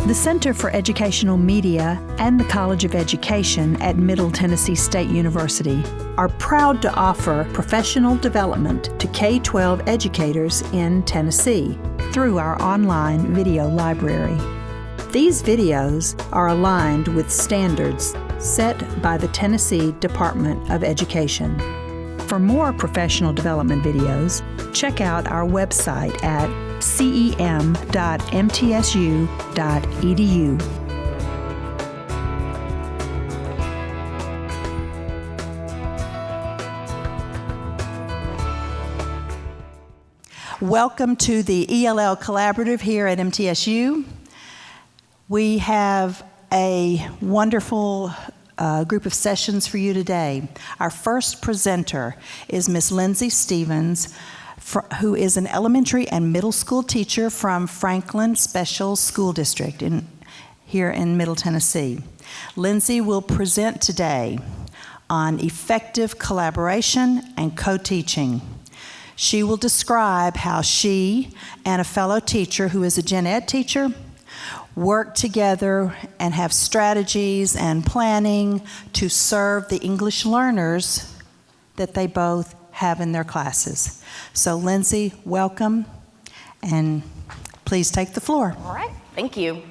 The Center for Educational Media and the College of Education at Middle Tennessee State University are proud to offer professional development to K-12 educators in Tennessee through our online video library. These videos are aligned with standards set by the Tennessee Department of Education. For more professional development videos, check out our website at cem.mtsu.edu. Welcome to the ELL Collaborative here at MTSU. We have a wonderful group of sessions for you today. Our first presenter is Ms. Lindsay Stevens, who is an elementary and middle school teacher from Franklin Special School District here in Middle Tennessee. Lindsay will present today on effective collaboration and co-teaching. She will describe how she and a fellow teacher who is a gen ed teacher work together and have strategies and planning to serve the English learners that they both have in their classes. So Lindsay, welcome, and please take the floor. All right, thank you.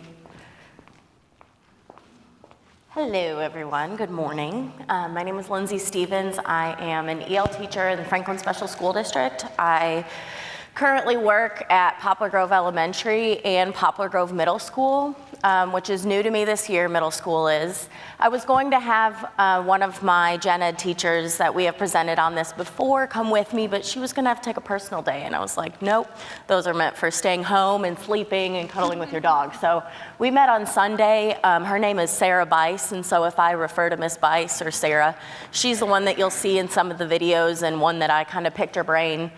Hello everyone, good morning. My name is Lindsay Stevens. I am an EL teacher in the Franklin Special School District. I currently work at Poplar Grove Elementary and Poplar Grove Middle School, which is new to me this year, middle school is. I was going to have one of my gen ed teachers that we have presented on this before come with me, but she was gonna have to take a personal day, and I was like, nope, those are meant for staying home and sleeping and cuddling with your dog. So we met on Sunday. Her name is Sarah Bice, and so if I refer to Miss Bice or Sarah, she's the one that you'll see in some of the videos and one that I kind of picked her brain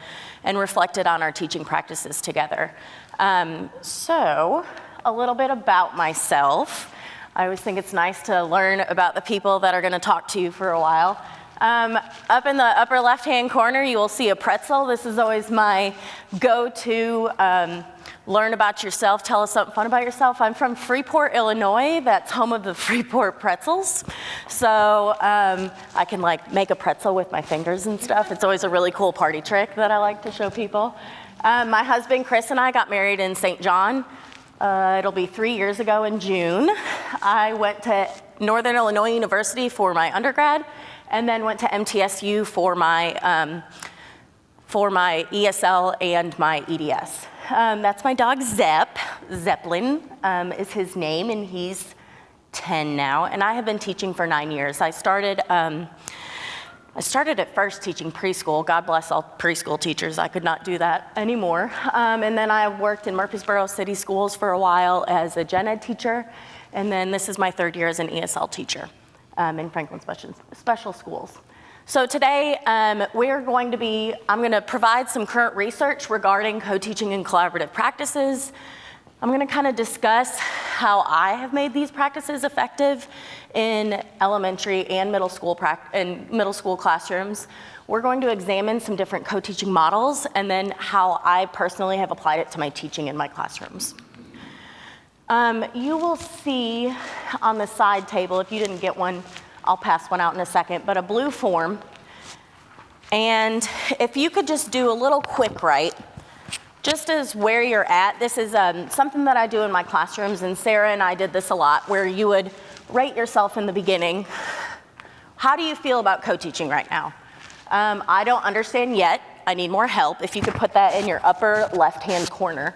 and reflected on our teaching practices together. So a little bit about myself. I always think it's nice to learn about the people that are going to talk to you for a while. Up in the upper left-hand corner, you will see a pretzel. This is always my go-to learn about yourself, tell us something fun about yourself. I'm from Freeport, Illinois. That's home of the Freeport pretzels. So I can like make a pretzel with my fingers and stuff. It's always a really cool party trick that I like to show people. My husband, Chris, and I got married in St. John. It'll be 3 years ago in June. I went to Northern Illinois University for my undergrad and then went to MTSU for my ESL and my EDS. That's my dog Zepp. Zeppelin is his name, and he's 10 now, and I have been teaching for 9 years. I started at first teaching preschool. God bless all preschool teachers. I could not do that anymore. And then I worked in Murfreesboro City Schools for a while as a gen ed teacher, and then this is my third year as an ESL teacher in Franklin Special Schools. So today, I'm going to provide some current research regarding co-teaching and collaborative practices. I'm going to kind of discuss how I have made these practices effective in elementary and middle school classrooms. We're going to examine some different co-teaching models and then how I personally have applied it to my teaching in my classrooms. You will see on the side table, if you didn't get one, I'll pass one out in a second, but a blue form. And if you could just do a little quick write, just as where you're at. This is something that I do in my classrooms, and Sarah and I did this a lot, where you would rate yourself in the beginning. How do you feel about co-teaching right now? I don't understand yet. I need more help. If you could put that in your upper left-hand corner.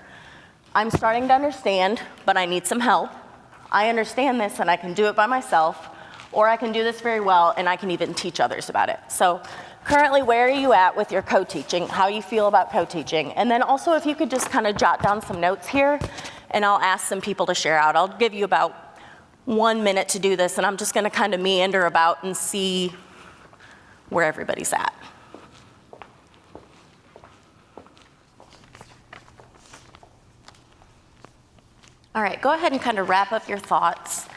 I'm starting to understand, but I need some help. I understand this, and I can do it by myself. Or I can do this very well, and I can even teach others about it. So currently, where are you at with your co-teaching? How you feel about co-teaching? And then also, if you could just kind of jot down some notes here, and I'll ask some people to share out. I'll give you about 1 minute to do this, and I'm just going to kind of meander about and see where everybody's at. All right, go ahead and kind of wrap up your thoughts.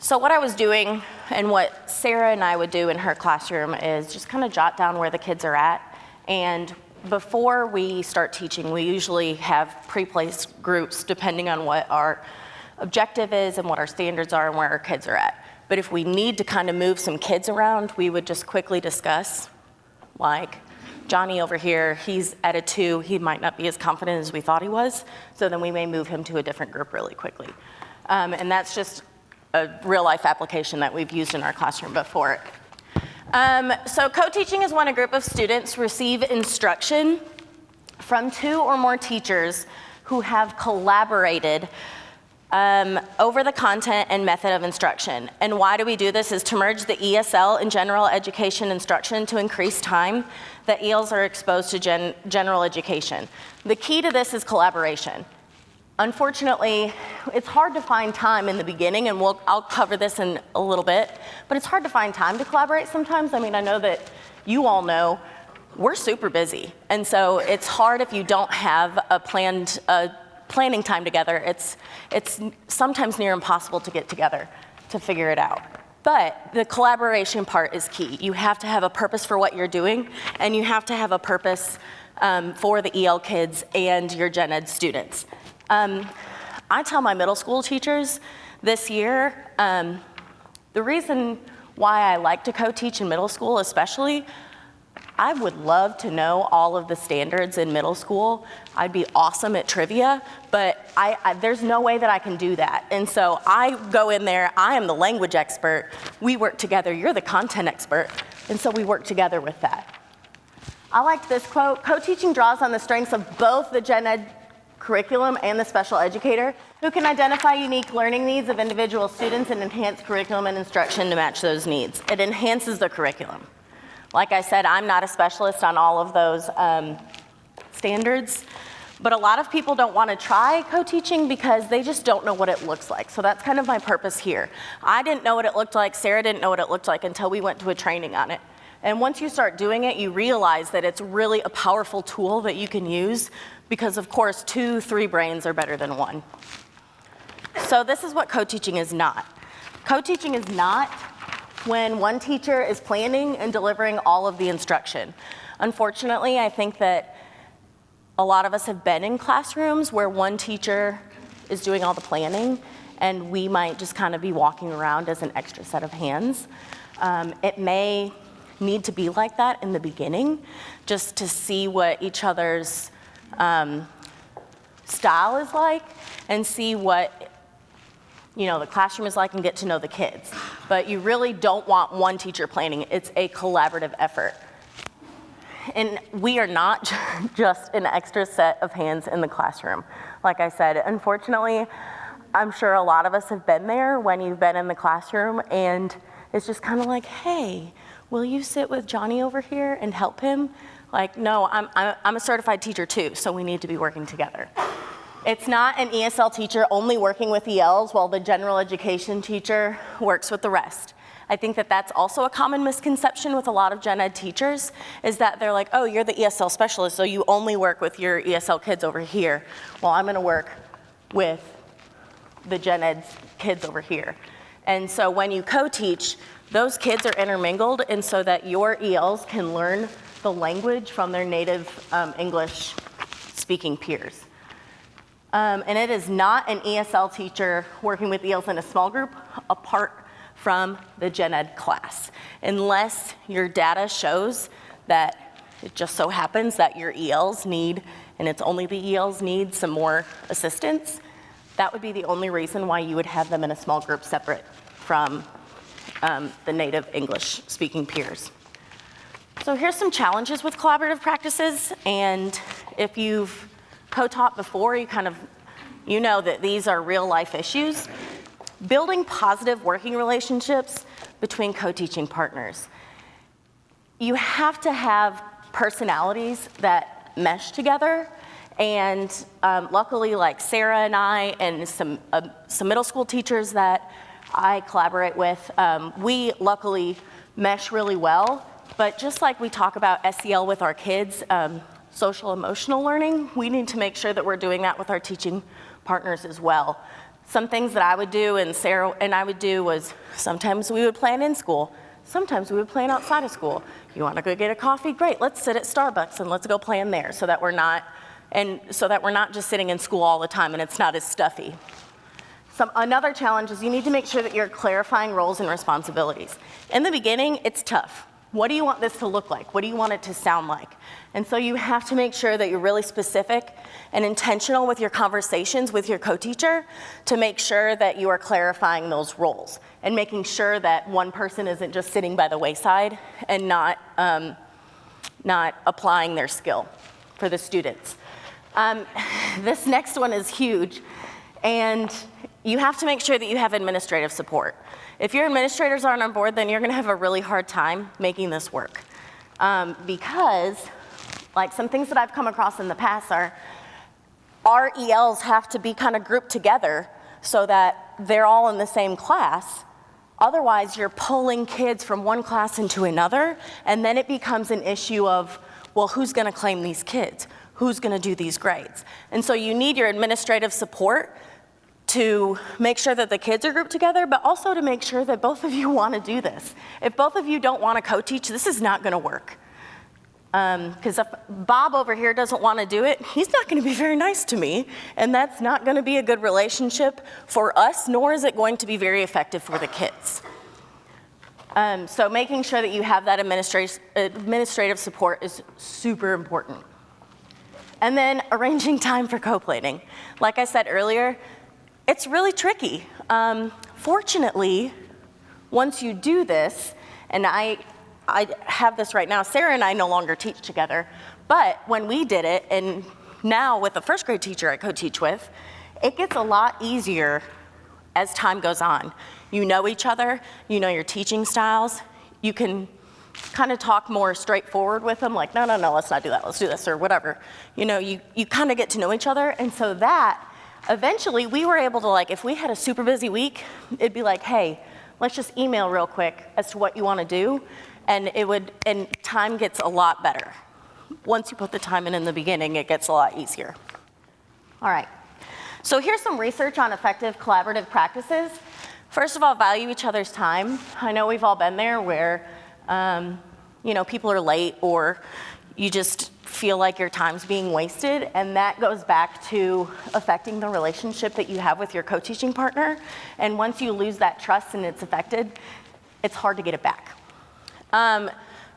So what I was doing and what Sarah and I would do in her classroom is just kind of jot down where the kids are at. And before we start teaching, we usually have pre-placed groups depending on what our objective is and what our standards are and where our kids are at. But if we need to kind of move some kids around, we would just quickly discuss, like, Johnny over here, he's at a 2, he might not be as confident as we thought he was, so then we may move him to a different group really quickly. And that's just a real life application that we've used in our classroom before. So co-teaching is when a group of students receive instruction from 2 or more teachers who have collaborated over the content and method of instruction. And why do we do this is to merge the ESL and general education instruction to increase time that ELs are exposed to general education. The key to this is collaboration. Unfortunately, it's hard to find time in the beginning, and I'll cover this in a little bit, but it's hard to find time to collaborate sometimes. I mean, I know that you all know we're super busy, and so it's hard if you don't have a planning time together. It's sometimes near impossible to get together to figure it out. But the collaboration part is key. You have to have a purpose for what you're doing, and you have to have a purpose for the EL kids and your gen ed students. I tell my middle school teachers this year, the reason why I like to co-teach in middle school especially, I would love to know all of the standards in middle school. I'd be awesome at trivia, but there's no way that I can do that. And so I go in there, I am the language expert, we work together, you're the content expert, and so we work together with that. I liked this quote, co-teaching draws on the strengths of both the gen ed curriculum and the special educator, who can identify unique learning needs of individual students and enhance curriculum and instruction to match those needs. It enhances the curriculum. Like I said, I'm not a specialist on all of those standards, but a lot of people don't want to try co-teaching because they just don't know what it looks like. So that's kind of my purpose here. I didn't know what it looked like, Sarah didn't know what it looked like until we went to a training on it. And once you start doing it, you realize that it's really a powerful tool that you can use because, of course, 2, 3 brains are better than 1. So this is what co-teaching is not. Co-teaching is not when one teacher is planning and delivering all of the instruction. Unfortunately, I think that a lot of us have been in classrooms where one teacher is doing all the planning and we might just kind of be walking around as an extra set of hands. It may need to be like that in the beginning, just to see what each other's style is like and see what the classroom is like and get to know the kids. But you really don't want one teacher planning. It's a collaborative effort. And we are not just an extra set of hands in the classroom. Like I said, unfortunately, I'm sure a lot of us have been there when you've been in the classroom and it's just kind of like, hey, will you sit with Johnny over here and help him? Like, no, I'm a certified teacher too, so we need to be working together. It's not an ESL teacher only working with ELs while the general education teacher works with the rest. I think that that's also a common misconception with a lot of gen ed teachers, is that they're like, oh, you're the ESL specialist, so you only work with your ESL kids over here. Well, I'm gonna work with the gen ed kids over here. And so when you co-teach, those kids are intermingled, and so that your ELs can learn the language from their native English speaking peers. And it is not an ESL teacher working with ELs in a small group apart from the gen ed class, unless your data shows that it just so happens that your ELs need, and it's only the ELs need some more assistance. That would be the only reason why you would have them in a small group separate from the native English speaking peers. So here's some challenges with collaborative practices, and if you've co-taught before, you know that these are real life issues. Building positive working relationships between co-teaching partners. You have to have personalities that mesh together, and luckily, like Sarah and I and some middle school teachers that I collaborate with, we luckily mesh really well. But just like we talk about SEL with our kids, social emotional learning, we need to make sure that we're doing that with our teaching partners as well. Some things that I would do and Sarah and I would do was sometimes we would plan in school, sometimes we would plan outside of school. You want to go get a coffee? Great, let's sit at Starbucks and let's go plan there so that we're not just sitting in school all the time and it's not as stuffy. Another challenge is you need to make sure that you're clarifying roles and responsibilities. In the beginning, it's tough. What do you want this to look like? What do you want it to sound like? And so you have to make sure that you're really specific and intentional with your conversations with your co-teacher to make sure that you are clarifying those roles and making sure that one person isn't just sitting by the wayside and not applying their skill for the students. This next one is huge, and you have to make sure that you have administrative support. If your administrators aren't on board, then you're gonna have a really hard time making this work. Because, like some things that I've come across in the past are, our ELs have to be kind of grouped together so that they're all in the same class. Otherwise, you're pulling kids from one class into another, and then it becomes an issue of, well, who's gonna claim these kids? Who's gonna do these grades? And so you need your administrative support to make sure that the kids are grouped together, but also to make sure that both of you wanna do this. If both of you don't wanna co-teach, this is not gonna work. Because if Bob over here doesn't wanna do it, he's not gonna be very nice to me, and that's not gonna be a good relationship for us, nor is it going to be very effective for the kids. So making sure that you have that administrative support is super important. And then arranging time for co-planning. Like I said earlier, it's really tricky. Fortunately, once you do this, and I have this right now, Sarah and I no longer teach together, but when we did it, and now with the first grade teacher I co-teach with, it gets a lot easier as time goes on. You know each other, you know your teaching styles, you can kind of talk more straightforward with them, like, no, let's not do that, let's do this, or whatever. You know, you kind of get to know each other, and so that, eventually, we were able to, like, if we had a super busy week, it'd be like, hey, let's just email real quick as to what you want to do, and time gets a lot better. Once you put the time in the beginning, it gets a lot easier. All right, so here's some research on effective collaborative practices. First of all, value each other's time. I know we've all been there where, you know, people are late or you just feel like your time's being wasted, and that goes back to affecting the relationship that you have with your co-teaching partner. And once you lose that trust and it's affected, it's hard to get it back.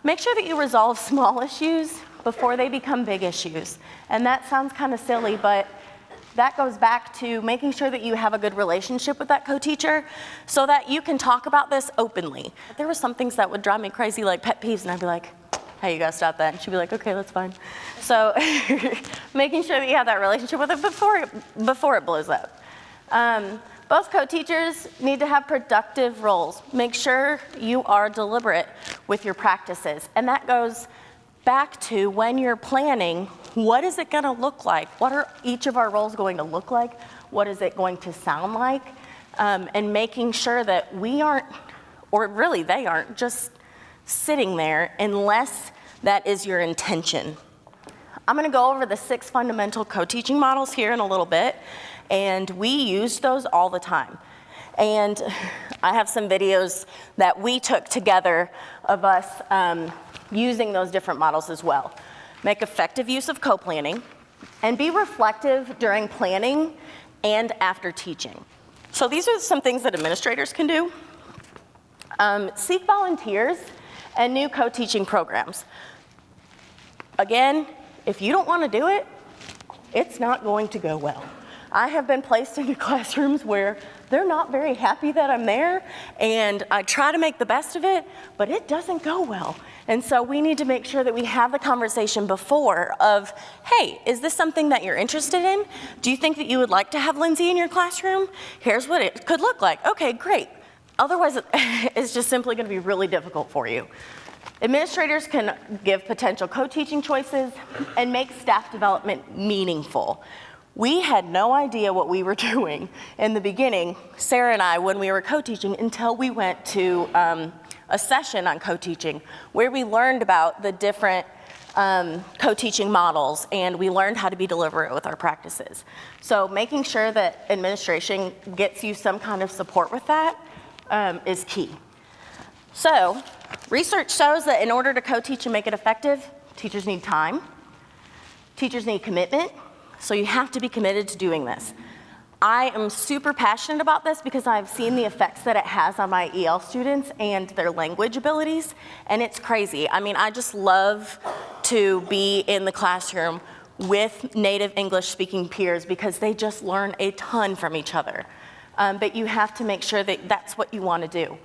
Make sure that you resolve small issues before they become big issues. And that sounds kind of silly, but that goes back to making sure that you have a good relationship with that co-teacher so that you can talk about this openly. There were some things that would drive me crazy, like pet peeves, and I'd be like, hey, you gotta stop that. And she'd be like, okay, that's fine. So making sure that you have that relationship with it before it blows up. Both co-teachers need to have productive roles. Make sure you are deliberate with your practices. And that goes back to when you're planning, what is it gonna look like? What are each of our roles going to look like? What is it going to sound like? And making sure that we aren't, or really they aren't, just sitting there unless that is your intention. I'm gonna go over the 6 fundamental co-teaching models here in a little bit, and we use those all the time. And I have some videos that we took together of us using those different models as well. Make effective use of co-planning, and be reflective during planning and after teaching. So these are some things that administrators can do. Seek volunteers and new co-teaching programs. Again, if you don't want to do it, it's not going to go well. I have been placed into classrooms where they're not very happy that I'm there, and I try to make the best of it, but it doesn't go well. And so we need to make sure that we have the conversation before of, hey, is this something that you're interested in? Do you think that you would like to have Lindsay in your classroom? Here's what it could look like. Okay, great. Otherwise, it's just simply going to be really difficult for you. Administrators can give potential co-teaching choices and make staff development meaningful. We had no idea what we were doing in the beginning, Sarah and I, when we were co-teaching, until we went to a session on co-teaching where we learned about the different co-teaching models, and we learned how to be deliberate with our practices. So making sure that administration gets you some kind of support with that is key. So research shows that in order to co-teach and make it effective, teachers need time, teachers need commitment, so you have to be committed to doing this. I am super passionate about this because I've seen the effects that it has on my EL students and their language abilities, and it's crazy. I mean, I just love to be in the classroom with native English-speaking peers because they just learn a ton from each other. But you have to make sure that that's what you want to do.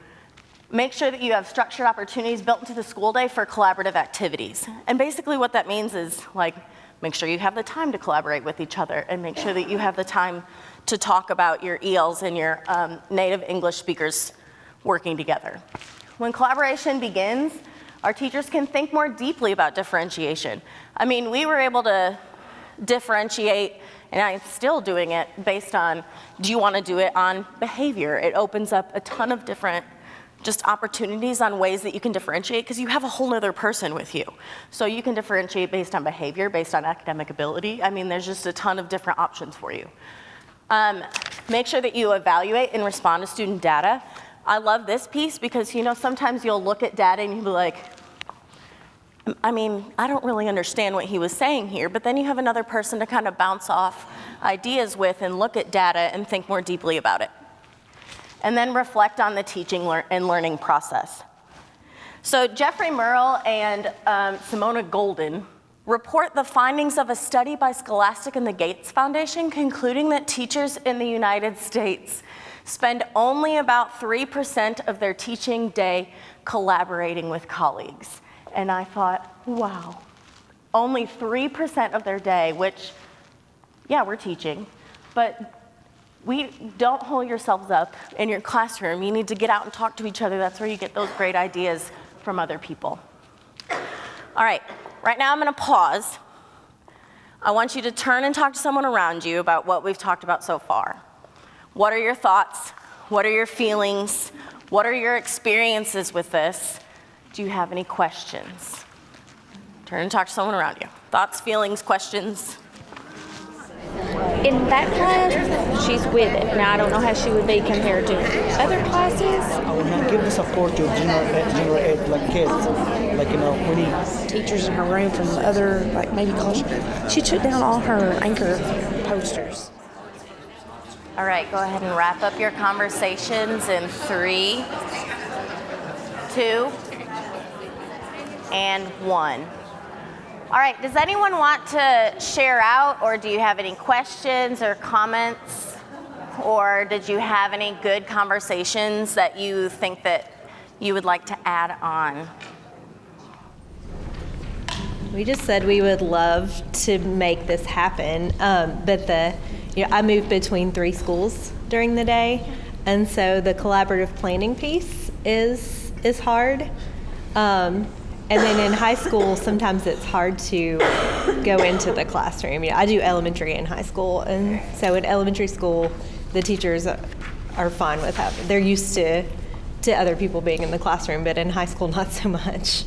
Make sure that you have structured opportunities built into the school day for collaborative activities. And basically what that means is, like, make sure you have the time to collaborate with each other and make sure that you have the time to talk about your ELs and your native English speakers working together. When collaboration begins, our teachers can think more deeply about differentiation. I mean, we were able to differentiate, and I'm still doing it based on, do you want to do it on behavior? It opens up a ton of different just opportunities on ways that you can differentiate because you have a whole other person with you. So you can differentiate based on behavior, based on academic ability. I mean, there's just a ton of different options for you. Make sure that you evaluate and respond to student data. I love this piece because, you know, sometimes you'll look at data and you'll be like, I mean, I don't really understand what he was saying here, but then you have another person to kind of bounce off ideas with and look at data and think more deeply about it. And then reflect on the teaching and learning process. So Jeffrey Merle and Simona Golden report the findings of a study by Scholastic and the Gates Foundation concluding that teachers in the United States spend only about 3% of their teaching day collaborating with colleagues. And I thought, wow, only 3% of their day, which, yeah, we're teaching, but we don't hold yourselves up in your classroom. You need to get out and talk to each other. That's where you get those great ideas from other people. All right, right now I'm gonna pause. I want you to turn and talk to someone around you about what we've talked about so far. What are your thoughts? What are your feelings? What are your experiences with this? Do you have any questions? Turn and talk to someone around you. Thoughts, feelings, questions? In that class, she's with it. Now, I don't know how she would be compared to other classes. I would not give the support to general ed, like kids. Like, you know, we need Teachers in her room from other, like maybe culture. She took down all her anchor posters. All right, go ahead and wrap up your conversations in 3, 2, and 1. All right, does anyone want to share out, or do you have any questions or comments? Or did you have any good conversations that you think that you would like to add on? We just said we would love to make this happen, but I move between 3 schools during the day, and so the collaborative planning piece is hard. And then in high school, sometimes it's hard to go into the classroom. I do elementary and high school, and so in elementary school, the teachers are fine with having, they're used to other people being in the classroom, but in high school, not so much.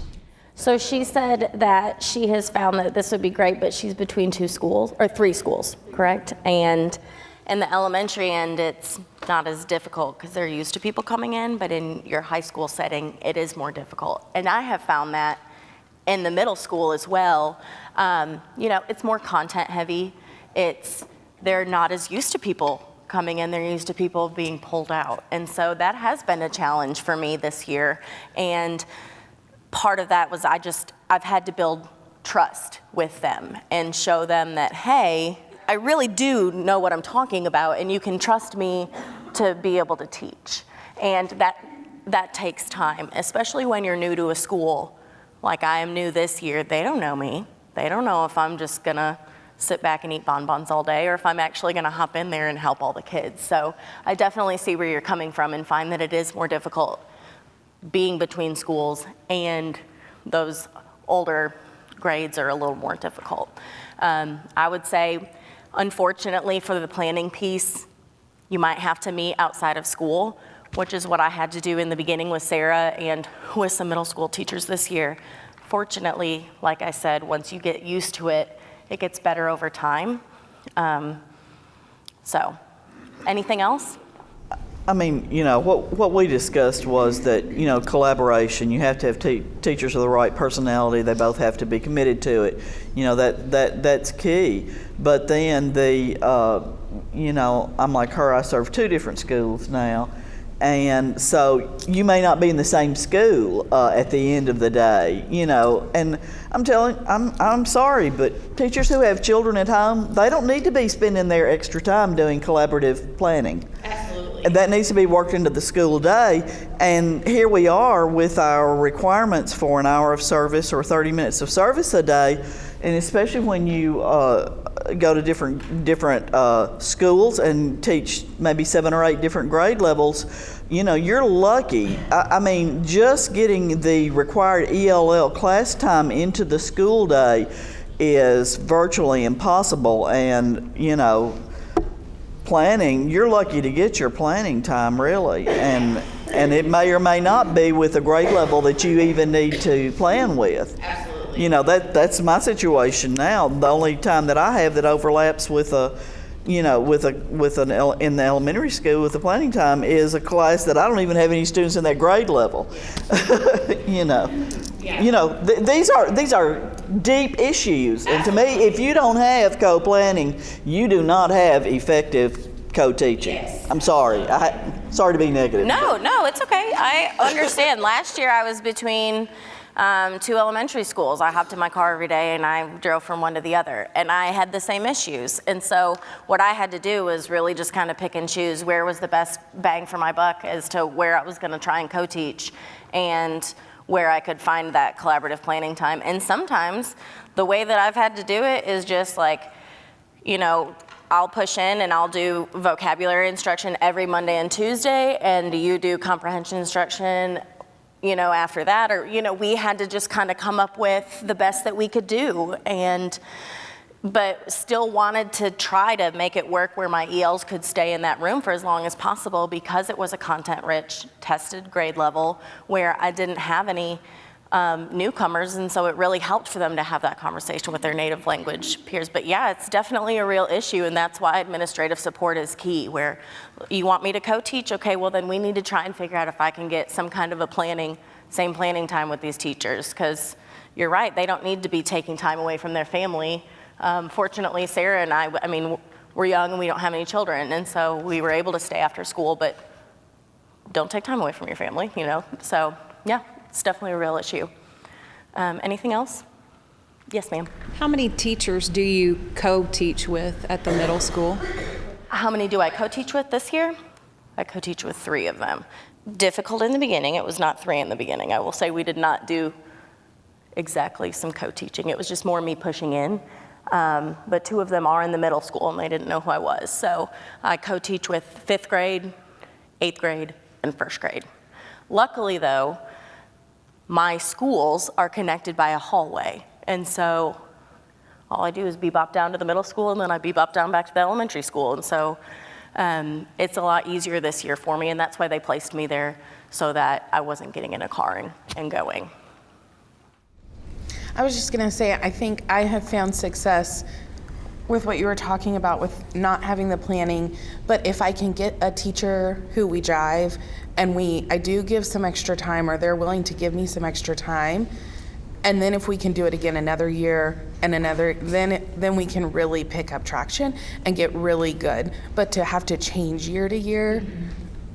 So she said that she has found that this would be great, but she's between 2 schools, or 3 schools, correct? And in the elementary end, it's not as difficult because they're used to people coming in, but in your high school setting, it is more difficult. And I have found that in the middle school as well. It's more content heavy. They're not as used to people coming in, they're used to people being pulled out. And so that has been a challenge for me this year. And part of that was I've had to build trust with them and show them that, hey, I really do know what I'm talking about, and you can trust me to be able to teach. And that takes time, especially when you're new to a school. Like I am new this year, they don't know me. They don't know if I'm just gonna sit back and eat bonbons all day or if I'm actually gonna hop in there and help all the kids. So I definitely see where you're coming from and find that it is more difficult being between schools, and those older grades are a little more difficult. I would say, unfortunately, for the planning piece, you might have to meet outside of school, which is what I had to do in the beginning with Sarah and with some middle school teachers this year. Fortunately, like I said, once you get used to it, it gets better over time. So, anything else? I mean, you know, what we discussed was that, you know, collaboration, you have to have teachers with the right personality. They both have to be committed to it. You know, that's key. But then you know, I'm like her, I serve 2 different schools now. And so you may not be in the same school at the end of the day, you know. And I'm sorry, but teachers who have children at home, they don't need to be spending their extra time doing collaborative planning. Absolutely. And that needs to be worked into the school day. And here we are with our requirements for an hour of service or 30 minutes of service a day. And especially when you go to different schools and teach maybe 7 or 8 different grade levels, you know, you're lucky. I mean, just getting the required ELL class time into the school day is virtually impossible. And, you know, planning, you're lucky to get your planning time, really. And it may or may not be with a grade level that you even need to plan with. Absolutely. You know, that's my situation now. The only time that I have that overlaps with in the elementary school with the planning time is a class that I don't even have any students in that grade level. You know, yeah. You know, these are deep issues, and to me, if you don't have co-planning, you do not have effective co-teaching. Yes. I'm sorry. Sorry to be negative. No, it's okay. I understand. Last year I was between 2 elementary schools. I hopped in my car every day and I drove from one to the other, and I had the same issues. And so what I had to do was really just kind of pick and choose where was the best bang for my buck as to where I was going to try and co-teach and where I could find that collaborative planning time. And sometimes the way that I've had to do it is just like, you know, I'll push in and I'll do vocabulary instruction every Monday and Tuesday, and you do comprehension instruction, you know, after that. Or, you know, we had to just kind of come up with the best that we could do, but still wanted to try to make it work where my ELs could stay in that room for as long as possible, because it was a content-rich, tested grade level where I didn't have any newcomers, and so it really helped for them to have that conversation with their native language peers. But yeah, it's definitely a real issue, and that's why administrative support is key, where you want me to co-teach, okay, well then we need to try and figure out if I can get some kind of a same planning time with these teachers, because you're right, they don't need to be taking time away from their family. Fortunately, Sarah and I mean, we're young and we don't have any children, and so we were able to stay after school, but don't take time away from your family, you know, so yeah. It's definitely a real issue. Anything else? Yes, ma'am. How many teachers do you co-teach with at the middle school? How many do I co-teach with this year? I co-teach with 3 of them. Difficult in the beginning. It was not 3 in the beginning. I will say we did not do exactly some co-teaching. It was just more me pushing in. But 2 of them are in the middle school and they didn't know who I was. So I co-teach with 5th grade, 8th grade, and 1st grade. Luckily though, my schools are connected by a hallway. And so all I do is bebop down to the middle school, and then I bebop down back to the elementary school. And so it's a lot easier this year for me, and that's why they placed me there, so that I wasn't getting in a car and going. I was just gonna say, I think I have found success with what you were talking about with not having the planning, but if I can get a teacher who we jive, and I do give some extra time, or they're willing to give me some extra time, and then if we can do it again another year and another, then we can really pick up traction and get really good. But to have to change year to year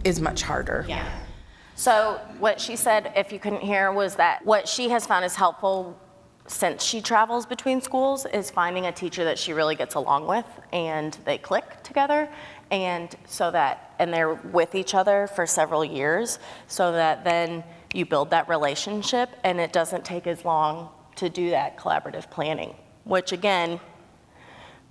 is much harder. Yeah. So what she said, if you couldn't hear, was that what she has found is helpful since she travels between schools is finding a teacher that she really gets along with and they click together, and they're with each other for several years, so that then you build that relationship and it doesn't take as long to do that collaborative planning, which again,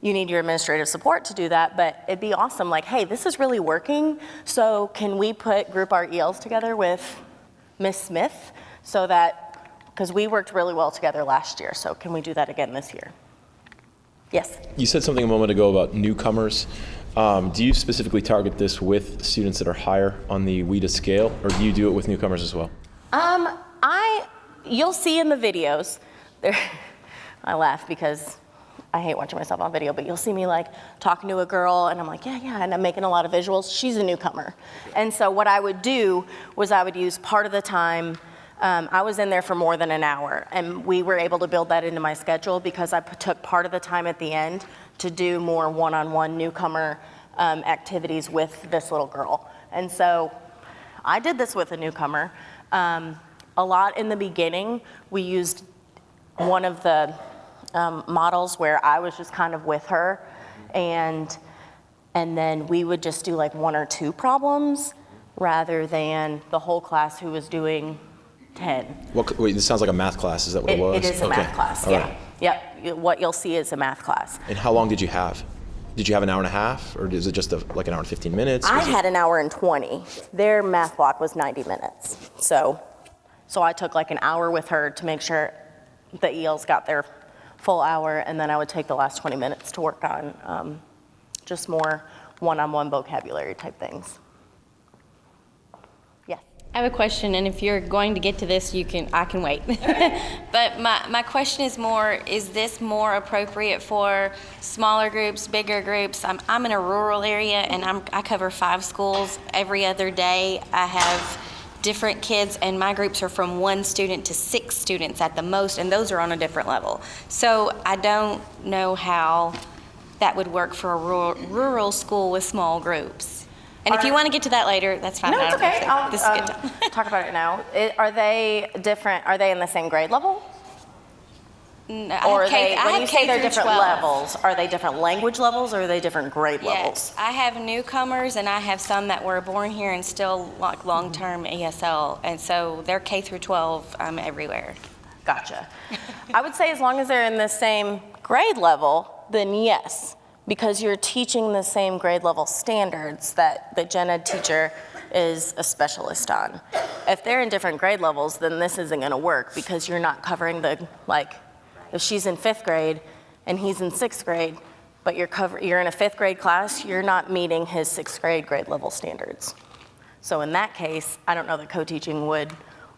you need your administrative support to do that, but it'd be awesome, like, hey, this is really working, so can we group our ELs together with Miss Smith, so that, because we worked really well together last year, so can we do that again this year? Yes? You said something a moment ago about newcomers. Do you specifically target this with students that are higher on the WIDA scale, or do you do it with newcomers as well? You'll see in the videos, I laugh because I hate watching myself on video, but you'll see me like talking to a girl and I'm like, yeah, and I'm making a lot of visuals. She's a newcomer. And so what I would do was I would use part of the time, I was in there for more than an hour, and we were able to build that into my schedule because I took part of the time at the end to do more one-on-one newcomer activities with this little girl. And so I did this with a newcomer. A lot in the beginning, we used one of the models where I was just kind of with her, and then we would just do like 1 or 2 problems rather than the whole class who was doing 10. Wait, this sounds like a math class. Is that what it was? It is a Okay. math class, All yeah. right. Yep, what you'll see is a math class. And how long did you have? Did you have an hour and a half, or is it just like an hour and 15 minutes? I had an hour and 20. Their math block was 90 minutes. So I took like an hour with her to make sure the ELs got their full hour, and then I would take the last 20 minutes to work on just more one-on-one vocabulary type things. Yes. I have a question, and if you're going to get to this, I can wait. But my question is more, is this more appropriate for smaller groups, bigger groups? I'm in a rural area, and I cover 5 schools every other day. I have different kids, and my groups are from 1 student to 6 students at the most, and those are on a different level. So I don't know how that would work for a rural school with small groups. And if you want to get to that later, that's fine. No, it's okay. This is good time. Talk about it now. Are they different? Are they in the same grade level? No, Or are they, when you say they're through different 12. levels, are they different language levels or are they different grade levels? Yes, I have newcomers and I have some that were born here and still like long-term ESL, and so they're K through 12 everywhere. Gotcha. I would say as long as they're in the same grade level, then yes, because you're teaching the same grade level standards that the gen ed teacher is a specialist on. If they're in different grade levels, then this isn't going to work because you're not covering the, like, if she's in 5th grade and he's in 6th grade, but you're in a 5th grade class, you're not meeting his 6th grade level standards. So in that case, I don't know that co-teaching would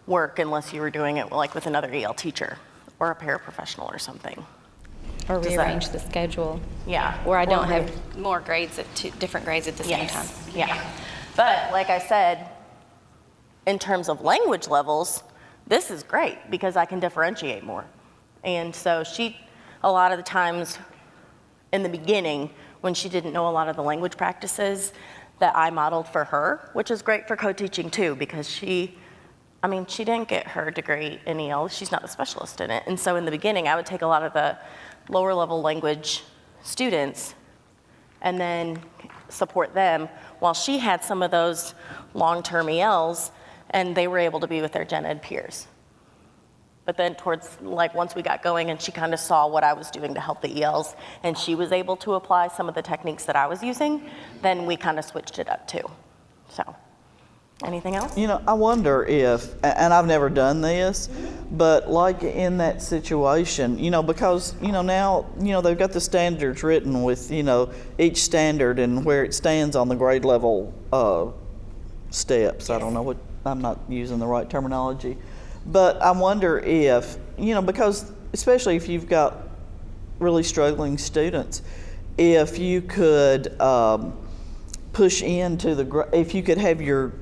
work unless you were doing it like with another EL teacher or a paraprofessional or something. Or rearrange the schedule. Yeah. Where I don't have more grades at different grades at the same time. Yeah. But like I said, in terms of language levels, this is great because I can differentiate more. And so a lot of the times in the beginning, when she didn't know a lot of the language practices that I modeled for her, which is great for co-teaching too, because she didn't get her degree in EL. She's not a specialist in it. And so in the beginning, I would take a lot of the lower level language students and then support them while she had some of those long-term ELs and they were able to be with their gen ed peers. But then once we got going and she kind of saw what I was doing to help the ELs and she was able to apply some of the techniques that I was using, then we kind of switched it up too. So, anything else? I wonder if, and I've never done this, but like in that situation, because, now, they've got the standards written with, each standard and where it stands on the grade level steps. I don't know I'm not using the right terminology. But I wonder if, because especially if you've got really struggling students, if you could push into if you could have your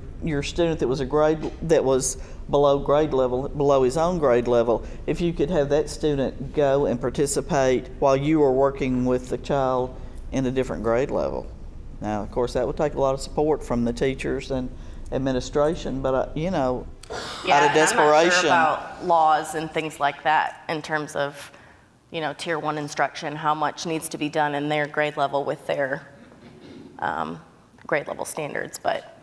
student that was below his own grade level, if you could have that student go and participate while you were working with the child in a different grade level. Now, of course, that would take a lot of support from the teachers and administration, but out of desperation. I'm not sure about laws and things like that in terms of, tier 1 instruction, how much needs to be done in their grade level with their grade level standards, but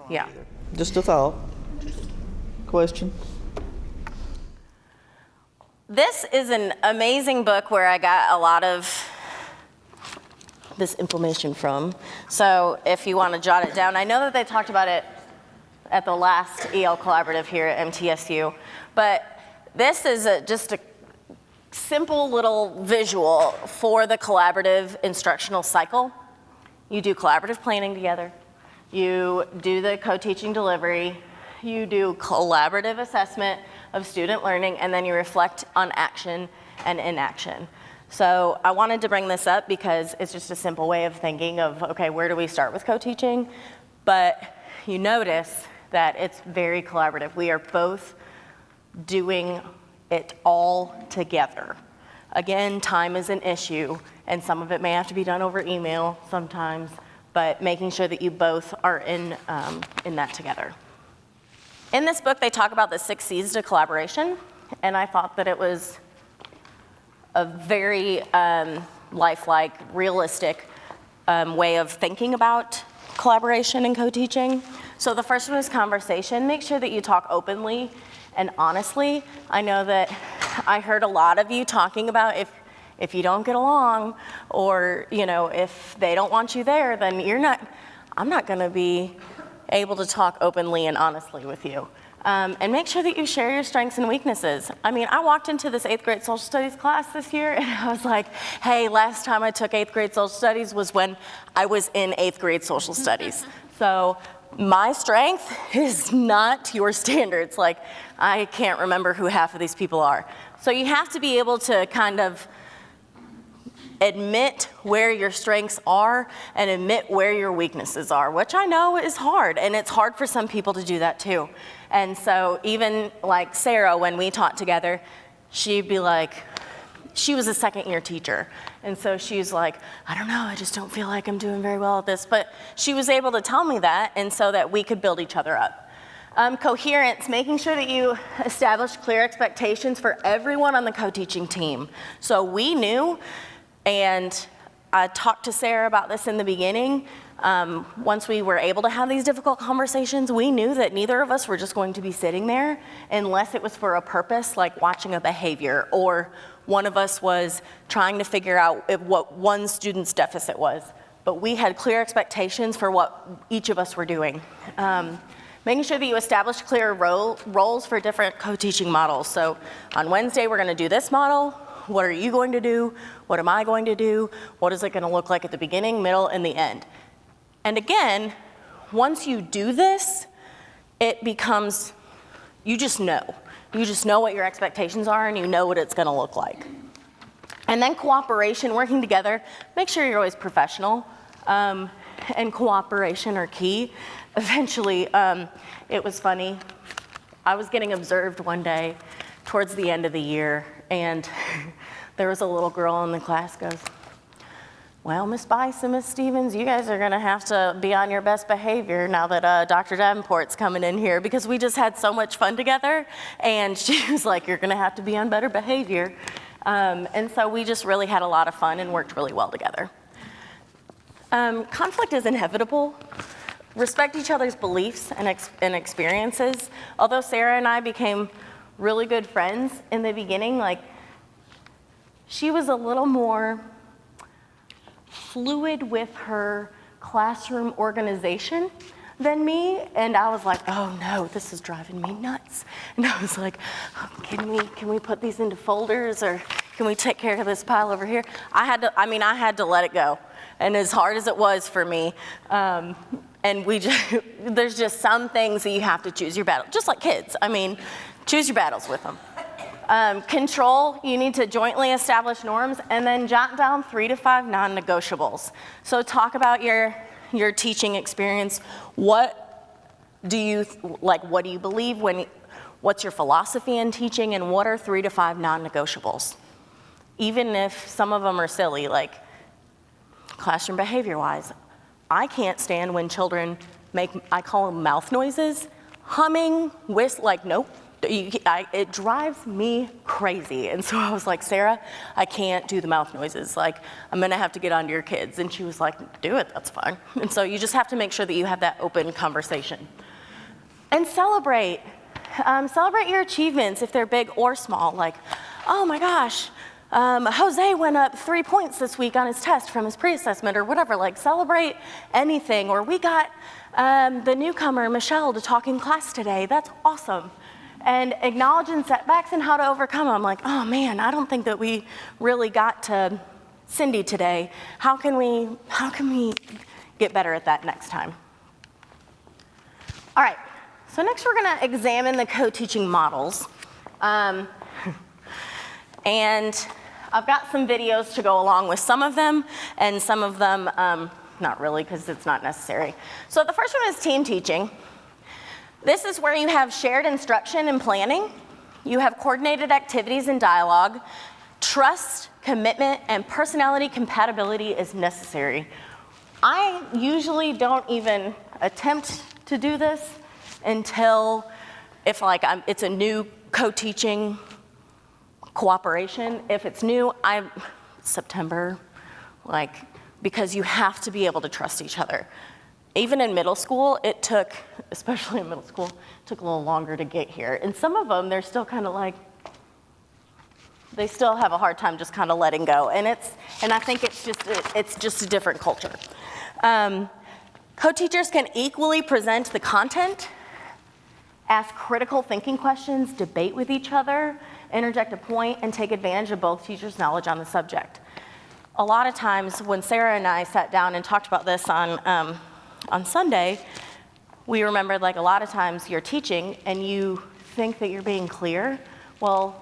yeah. Just a thought. Question? This is an amazing book where I got a lot of this information from. So if you want to jot it down, I know that they talked about it at the last EL Collaborative here at MTSU, but this is just a simple little visual for the collaborative instructional cycle. You do collaborative planning together. You do the co-teaching delivery. You do collaborative assessment of student learning, and then you reflect on action and inaction. So I wanted to bring this up because it's just a simple way of thinking of, okay, where do we start with co-teaching? But you notice that it's very collaborative. We are both doing it all together. Again, time is an issue, and some of it may have to be done over email sometimes, but making sure that you both are in that together. In this book, they talk about the 6 C's to collaboration, and I thought that it was a very lifelike, realistic way of thinking about collaboration and co-teaching. So the first one is conversation. Make sure that you talk openly and honestly. I know that I heard a lot of you talking about if you don't get along, or if they don't want you there, then I'm not going to be able to talk openly and honestly with you. And make sure that you share your strengths and weaknesses. I mean, I walked into this 8th grade social studies class this year, and I was like, hey, last time I took 8th grade social studies was when I was in 8th grade social studies. So my strength is not your standards. Like, I can't remember who half of these people are. So you have to be able to kind of admit where your strengths are and admit where your weaknesses are, which I know is hard, and it's hard for some people to do that too. And so even like Sarah, when we taught together, she'd be like, she was a 2nd-year teacher, and so she's like, I don't know, I just don't feel like I'm doing very well at this, but she was able to tell me that, and so that we could build each other up. Coherence, making sure that you establish clear expectations for everyone on the co-teaching team. So we knew, and I talked to Sarah about this in the beginning, once we were able to have these difficult conversations, we knew that neither of us were just going to be sitting there unless it was for a purpose, like watching a behavior, or one of us was trying to figure out what one student's deficit was. But we had clear expectations for what each of us were doing. Making sure that you establish clear roles for different co-teaching models. So on Wednesday, we're going to do this model. What are you going to do? What am I going to do? What is it going to look like at the beginning, middle, and the end? And again, once you do this, it becomes, you just know. You just know what your expectations are, and you know what it's going to look like. And then cooperation, working together. Make sure you're always professional, and cooperation are key. Eventually, it was funny. I was getting observed one day towards the end of the year, and there was a little girl in the class goes, well, Miss Bice and Miss Stevens, you guys are going to have to be on your best behavior now that Dr. Davenport's coming in here, because we just had so much fun together. And she was like, you're going to have to be on better behavior. And so we just really had a lot of fun and worked really well together. Conflict is inevitable. Respect each other's beliefs and experiences. Although Sarah and I became really good friends in the beginning, like, she was a little more fluid with her classroom organization than me, and I was like, oh no, this is driving me nuts. And I was like, can we put these into folders, or can we take care of this pile over here? I had to let it go, and as hard as it was for me, and there's just some things that you have to choose your battle, just like kids. I mean, choose your battles with them. Control, you need to jointly establish norms, and then jot down 3 to 5 non-negotiables. So talk about your teaching experience. What do you believe? What's your philosophy in teaching, and what are 3 to 5 non-negotiables? Even if some of them are silly, like classroom behavior-wise. I can't stand when children I call them mouth noises, humming, like, nope. It drives me crazy. And so I was like, Sarah, I can't do the mouth noises. Like, I'm going to have to get onto your kids. And she was like, do it, that's fine. And so you just have to make sure that you have that open conversation. And celebrate. Celebrate your achievements if they're big or small. Like, oh my gosh, Jose went up 3 points this week on his test from his pre-assessment or whatever. Like, celebrate anything. Or we got the newcomer, Michelle, to talk in class today. That's awesome. And acknowledging setbacks and how to overcome them. I'm like, oh man, I don't think that we really got to Cindy today. How can we get better at that next time? All right, so next we're gonna examine the co-teaching models. And I've got some videos to go along with some of them, and some of them, not really, because it's not necessary. So the first one is team teaching. This is where you have shared instruction and planning. You have coordinated activities and dialogue. Trust, commitment, and personality compatibility is necessary. I usually don't even attempt to do this until if it's a new co-teaching cooperation. If it's new, September, because you have to be able to trust each other. Even in middle school, especially in middle school, it took a little longer to get here. And some of them, they're still kind of they still have a hard time just kind of letting go. And I think it's just a different culture. Co-teachers can equally present the content, ask critical thinking questions, debate with each other, interject a point, and take advantage of both teachers' knowledge on the subject. A lot of times when Sarah and I sat down and talked about this on Sunday, we remembered a lot of times you're teaching and you think that you're being clear. Well,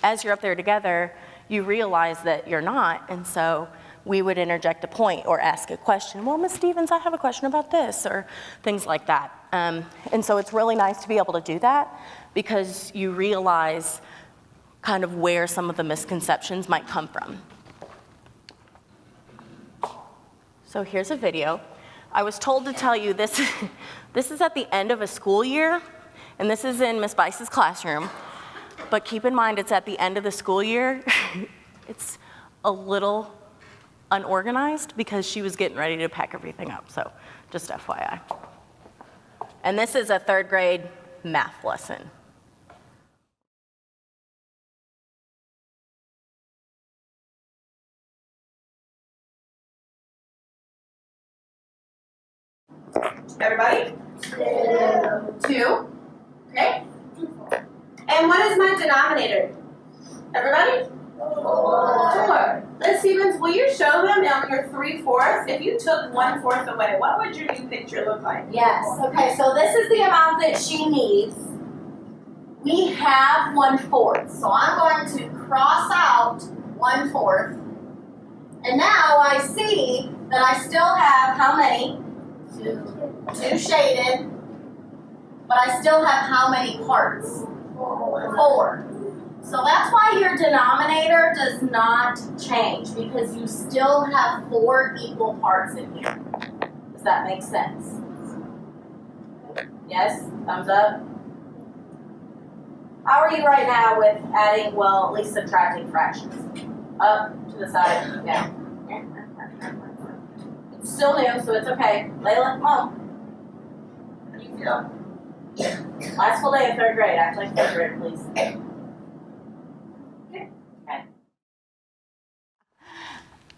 as you're up there together, you realize that you're not, and so we would interject a point or ask a question. Well, Ms. Stevens, I have a question about this, or things like that. And so it's really nice to be able to do that because you realize kind of where some of the misconceptions might come from. So here's a video. I was told to tell you this is at the end of a school year, and this is in Ms. Bice's classroom. But keep in mind, it's at the end of the school year. It's a little unorganized because she was getting ready to pack everything up, so just FYI. And this is a 3rd grade math lesson. Everybody? 2. Okay. And what is my denominator? Everybody? 4. Let's Stevens, will you show them on your 3/4? If you took 1/4 away, what would your new picture look like? Yes. Okay, so this is the amount that she needs. We have 1/4. So I'm going to cross out 1/4. And now I see that I still have how many? 2 shaded. But I still have how many parts? 4. So that's why your denominator does not change, because you still have 4 equal parts in here. Does that make sense? Yes? Thumbs up? How are you right now with adding, well, at least subtracting fractions? Up, to the side, down. It's still new, so it's okay. Layla, come on. How do you feel? Last full day of 3rd grade. Act like 3rd grade, please.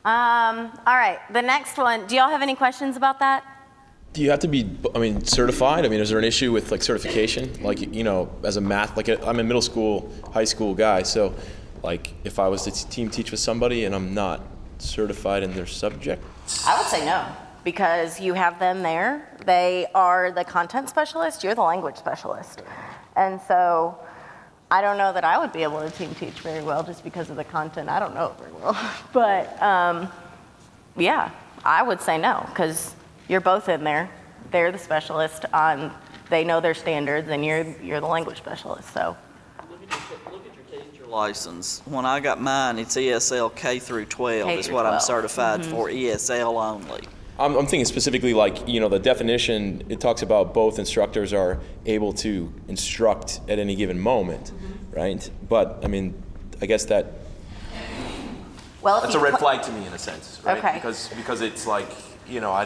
All right, the next one. Do y'all have any questions about that? Do you have to be, certified? Is there an issue with certification? As a math, I'm a middle school, high school guy, so if I was to team teach with somebody and I'm not certified in their subject? I would say no, because you have them there. They are the content specialist, you're the language specialist. And so I don't know that I would be able to team teach very well just because of the content. I don't know it very well. But yeah, I would say no, because you're both in there. They're the specialist on, they know their standards, and you're the language specialist, so. Look at your teacher license. When I got mine, it's ESL K through 12 is what I'm certified for, ESL only. I'm thinking specifically the definition, it talks about both instructors are able to instruct at any given moment, right? But, I guess that's a red flag to me in a sense, right? Okay. Because it's I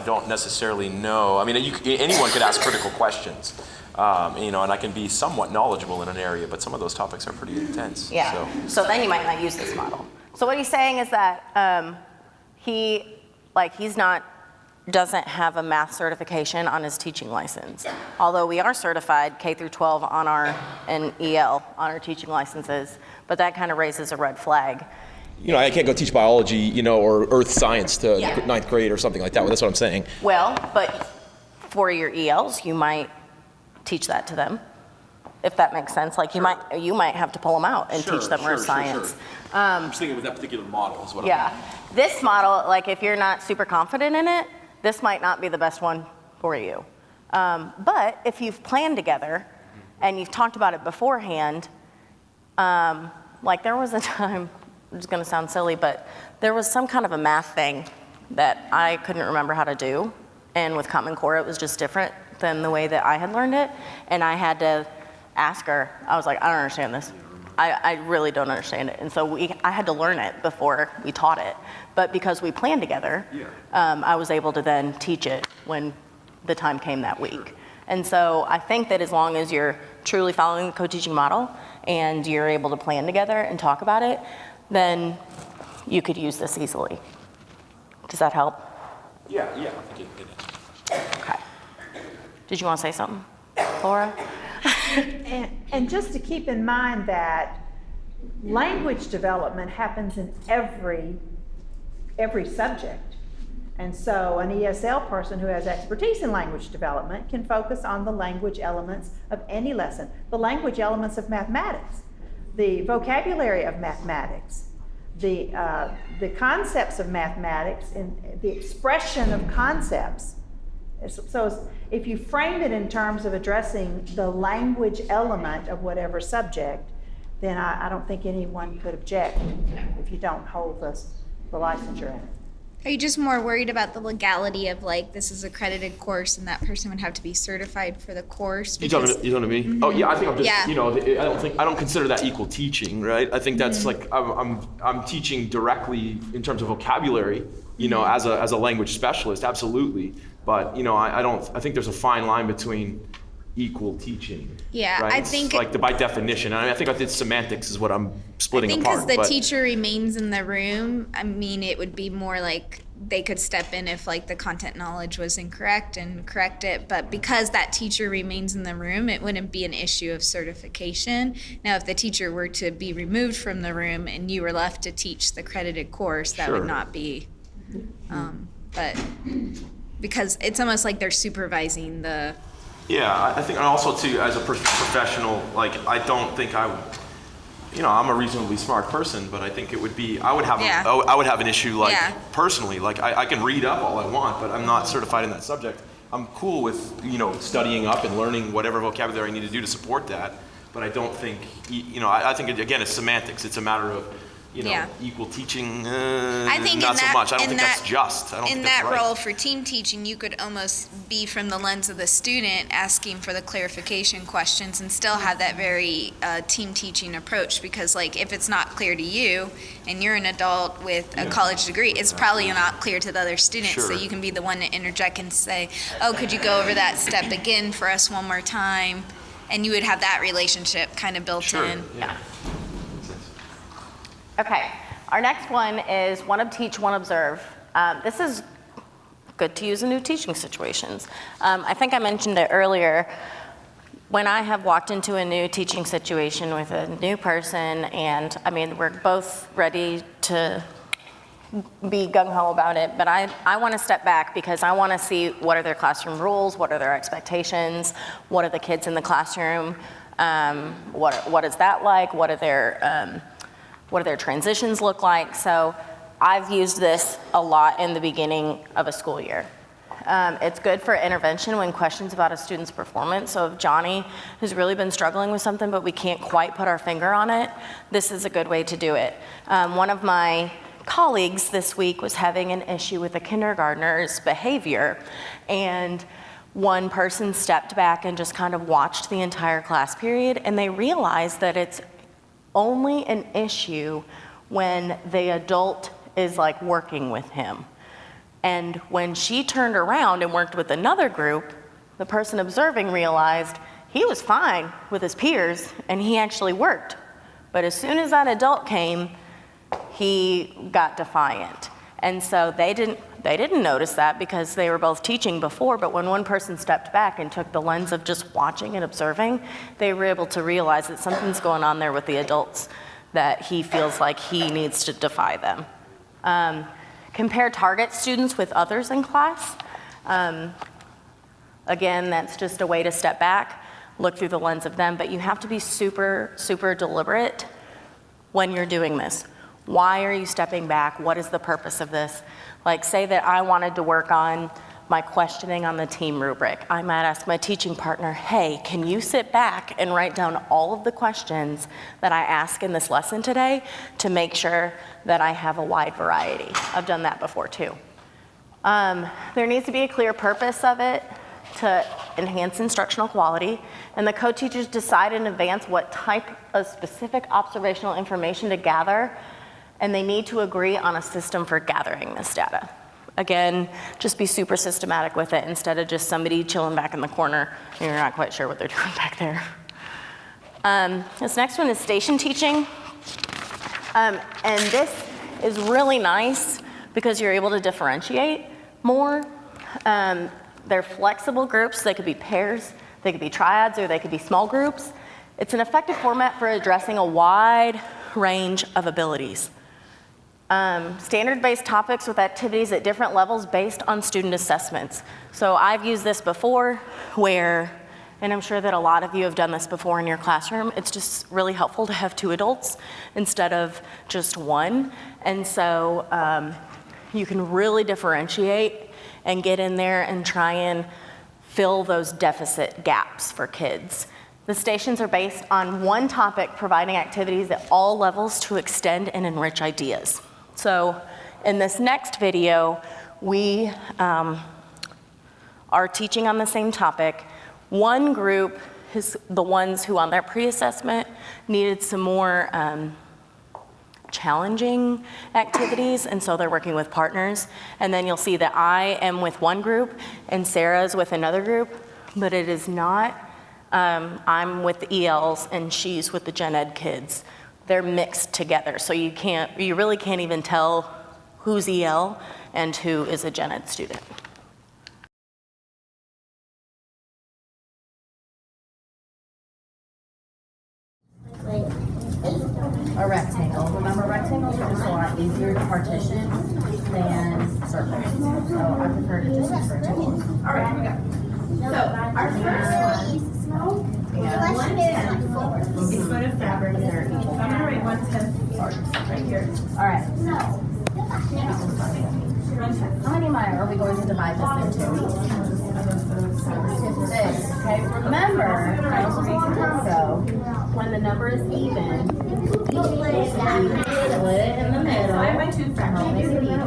don't necessarily know. Anyone could ask critical questions, and I can be somewhat knowledgeable in an area, but some of those topics are pretty intense. Yeah, so then you might not use this model. So what he's saying is that doesn't have a math certification on his teaching license. Although we are certified K through 12 and EL on our teaching licenses, but that kind of raises a red flag. I can't go teach biology, or earth science to 9th grade or something like that. That's what I'm saying. Well, but for your ELs, you might teach that to them. if that makes sense. Like you might have to pull them out and teach them more science. I'm just thinking with that particular model is what This model, like if you're not super confident in it, this might not be the best one for you. But if you've planned together and you've talked about it beforehand, like there was a time, it's gonna sound silly, but there was some kind of a math thing that I couldn't remember how to do. And with Common Core, it was just different than the way that I had learned it. And I had to ask her, I was like, I don't understand this. I really don't understand it. And so I had to learn it before we taught it. But because we planned together, I was able to then teach it when the time came that week. And so I think that as long as you're truly following the co-teaching model and you're able to plan together and talk about it, then you could use this easily. Does that help? Yeah, I think it is. Okay. Did you want to say something, Laura? And just to keep in mind that language development happens in every subject. And so an ESL person who has expertise in language development can focus on the language elements of any lesson, the language elements of mathematics, the vocabulary of mathematics, the concepts of mathematics, and the expression of concepts. So if you frame it in terms of addressing the language element of whatever subject, then I don't think anyone could object if you don't hold the licensure in it. Are you just more worried about the legality of like this is a accredited course and that person would have to be certified for the course? You talking to me? Mm-hmm. Oh yeah, I think I'm just I don't consider that equal teaching, right? I think that's like I'm teaching directly in terms of vocabulary, as a language specialist, absolutely. But I think there's a fine line between equal teaching. Yeah, right? I think like by definition. I think it's semantics is what I'm splitting apart. I think because the teacher remains in the room, it would be more like they could step in if like the content knowledge was incorrect and correct it. But because that teacher remains in the room, it wouldn't be an issue of certification. Now, if the teacher were to be removed from the room and you were left to teach the credited course, that would not be. But because it's almost like they're supervising the. Yeah, I think, and also too, as a professional, like I don't think I'm a reasonably smart person, but I think it would be, I would have an issue personally, like I can read up all I want, but I'm not certified in that subject. I'm cool with, studying up and learning whatever vocabulary I need to do to support that, but I don't think, I think again, it's semantics. It's a matter of, equal teaching, I think not so much. I don't think that's just. I don't think that's right. In that role for team teaching, you could almost be from the lens of the student asking for the clarification questions and still have that very team teaching approach, because like if it's not clear to you and you're an adult with a college degree, it's probably not clear to the other students. So you can be the one to interject and say, oh, could you go over that step again for us one more time? And you would have that relationship kind of built in. Yeah. Okay, our next one is one teach, one observe. This is good to use in new teaching situations. I think I mentioned it earlier. When I have walked into a new teaching situation with a new person, and we're both ready to be gung-ho about it, but I want to step back because I want to see what are their classroom rules, what are their expectations, what are the kids in the classroom, what is that like, what do their transitions look like? So I've used this a lot in the beginning of a school year. It's good for intervention when questions about a student's performance. So if Johnny has really been struggling with something but we can't quite put our finger on it, this is a good way to do it. One of my colleagues this week was having an issue with a kindergartner's behavior, and one person stepped back and just kind of watched the entire class period, and they realized that it's only an issue when the adult is like working with him. And when she turned around and worked with another group, the person observing realized he was fine with his peers and he actually worked. But as soon as that adult came, he got defiant. And so they didn't notice that because they were both teaching before, but when one person stepped back and took the lens of just watching and observing, they were able to realize that something's going on there with the adults, that he feels like he needs to defy them. Compare target students with others in class. Again, that's just a way to step back. look through the lens of them, but you have to be super, super deliberate when you're doing this. Why are you stepping back? What is the purpose of this? Like, say that I wanted to work on my questioning on the team rubric. I might ask my teaching partner, hey, can you sit back and write down all of the questions that I ask in this lesson today to make sure that I have a wide variety? I've done that before too. There needs to be a clear purpose of it to enhance instructional quality, and the co-teachers decide in advance what type of specific observational information to gather, and they need to agree on a system for gathering this data. Again, just be super systematic with it instead of just somebody chilling back in the corner and you're not quite sure what they're doing back there. This next one is station teaching. And this is really nice because you're able to differentiate more. They're flexible groups. They could be pairs, they could be triads, or they could be small groups. It's an effective format for addressing a wide range of abilities. Standard-based topics with activities at different levels based on student assessments. So I've used this before where, and I'm sure that a lot of you have done this before in your classroom, it's just really helpful to have 2 adults instead of just 1. And so you can really differentiate and get in there and try and fill those deficit gaps for kids. The stations are based on one topic, providing activities at all levels to extend and enrich ideas. So in this next video, we are teaching on the same topic. One group is the ones who on their pre-assessment needed some more challenging activities, and so they're working with partners. And then you'll see that I am with one group and Sarah's with another group, but it is not, I'm with the ELs and she's with the gen ed kids. They're mixed together, so you really can't even tell who's EL and who is a gen ed student. A rectangle. Remember, rectangles are just a lot easier to partition than circles. So I prefer to just use rectangles. All right, here we go. So our first one. Yeah, 1/10 is foot of fabric there. So I'm going to write 1/10 parts right here. All right. How many are we going to divide this into? 6. Okay. Remember, this was a long time ago. When the number is even, split it in the middle. Divide by 2 fractions. Make it even.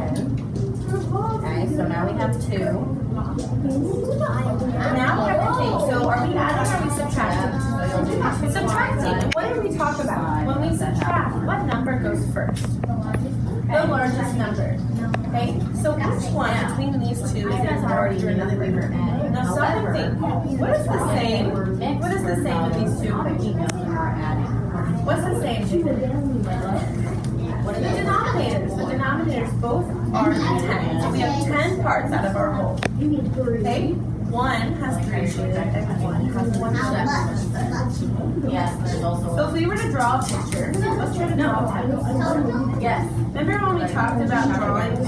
Okay. So now we have 2. Now we have to think, so are we adding or are we subtracting? Subtracting. What did we talk about? When we subtract, what number goes first? The largest number. Okay, so each one between these two is larger than the other. Now stop and think, what is the same? What is the same with these two? What's the same? What are the denominators? The denominators both are 10. So we have 10 parts out of our whole. Okay? 1 has 3 shapes and 1 has 1 shape. Yes, there's also. So if we were to draw a picture, let's try to draw a picture. Yes. Remember when we talked about drawing two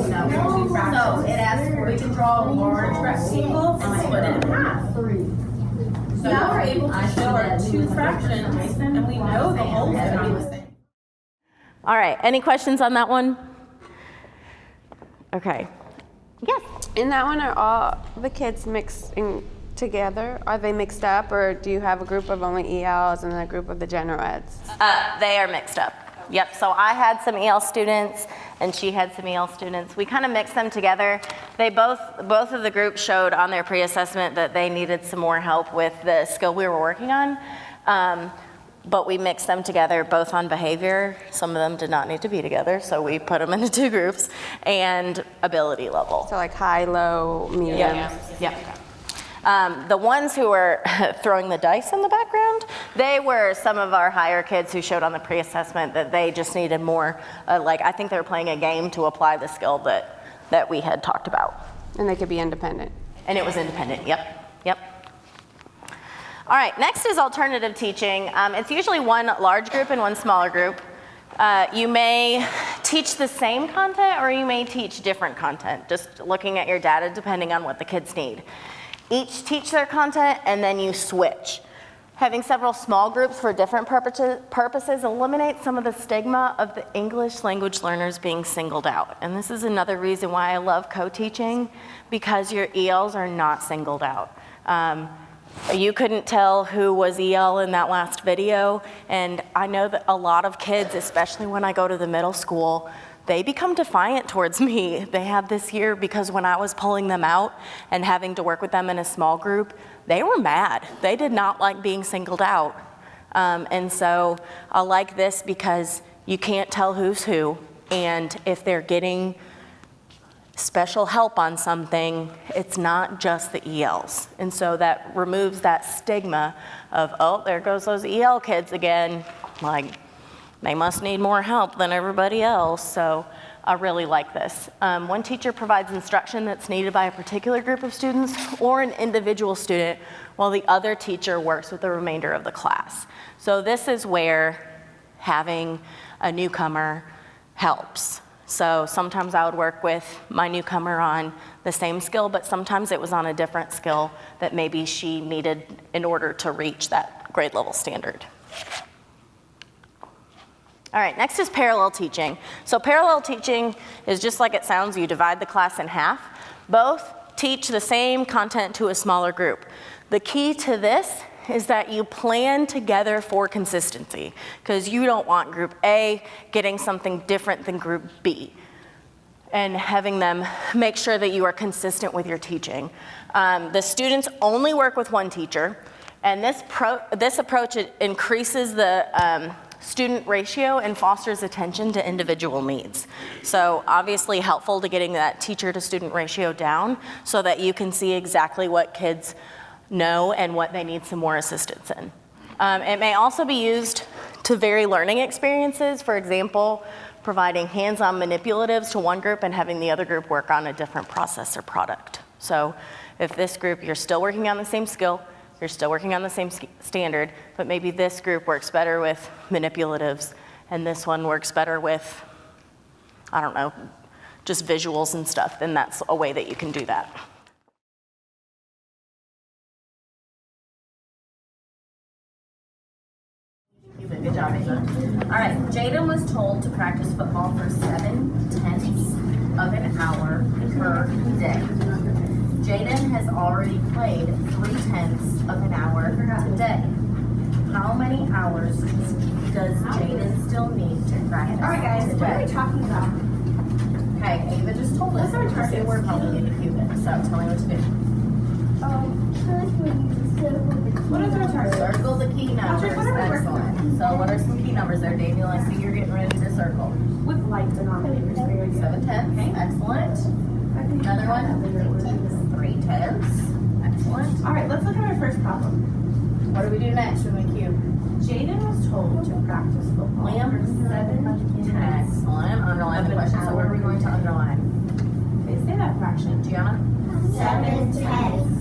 fractions? So it asks we can draw a large rectangle and split it in half. So now we're able to show our 2 fractions and we know the whole is going to be the same. All right, any questions on that one? Okay. Yes. In that one, are all the kids mixing together? Are they mixed up, or do you have a group of only ELs and then a group of the general eds? They are mixed up. Yep, so I had some EL students and she had some EL students. We kind of mixed them together. They both of the groups showed on their pre-assessment that they needed some more help with the skill we were working on. But we mixed them together both on behavior. Some of them did not need to be together, so we put them into 2 groups, and ability level. So like high, low, medium. Yeah. The ones who were throwing the dice in the background, they were some of our higher kids who showed on the pre-assessment that they just needed more, I think they were playing a game to apply the skill that we had talked about. And they could be independent. And it was independent, yep. All right, next is alternative teaching. It's usually 1 large group and 1 smaller group. You may teach the same content or you may teach different content, just looking at your data depending on what the kids need. Each teach their content and then you switch. Having several small groups for different purposes eliminates some of the stigma of the English language learners being singled out. And this is another reason why I love co-teaching, because your ELs are not singled out. You couldn't tell who was EL in that last video, and I know that a lot of kids, especially when I go to the middle school, they become defiant towards me. They have this year because when I was pulling them out and having to work with them in a small group, they were mad. They did not like being singled out. And so I like this because you can't tell who's who, and if they're getting special help on something, it's not just the ELs. And so that removes that stigma of, oh, there goes those EL kids again. Like, they must need more help than everybody else. So I really like this. One teacher provides instruction that's needed by a particular group of students or an individual student, while the other teacher works with the remainder of the class. So this is where having a newcomer helps. So sometimes I would work with my newcomer on the same skill, but sometimes it was on a different skill that maybe she needed in order to reach that grade level standard. All right, next is parallel teaching. So parallel teaching is just like it sounds. You divide the class in half. Both teach the same content to a smaller group. The key to this is that you plan together for consistency, because you don't want group A getting something different than group B, and having them make sure that you are consistent with your teaching. The students only work with one teacher, and this approach increases the student ratio and fosters attention to individual needs. So obviously helpful to getting that teacher to student ratio down so that you can see exactly what kids know and what they need some more assistance in. It may also be used to vary learning experiences. For example, providing hands-on manipulatives to one group and having the other group work on a different process or product. So if this group, you're still working on the same skill, you're still working on the same standard, but maybe this group works better with manipulatives and this one works better with, I don't know, just visuals and stuff, then that's a way that you can do that. Good job, Ava. All right, Jaden was told to practice football for 7/10 of an hour per day. Jaden has already played 3/10 of an hour today. How many hours does Jaden still need to practice? All right, guys, today? What are we talking about? Okay, Ava just told us. We're probably in a few minutes, so tell me what to do. What is our target? Circle the key numbers. Excellent. So what are some key numbers there, Daniel? I see you're getting ready to circle. With like denominators. 7/10. Okay. Excellent. Another one? 3/10. Excellent. All right, let's look at our first problem. What do we do next when we cube? Jaden was told to practice football for 7/10. Excellent. Underline the question. So what are we going to underline? Okay, say that fraction. Gianna? 7/10.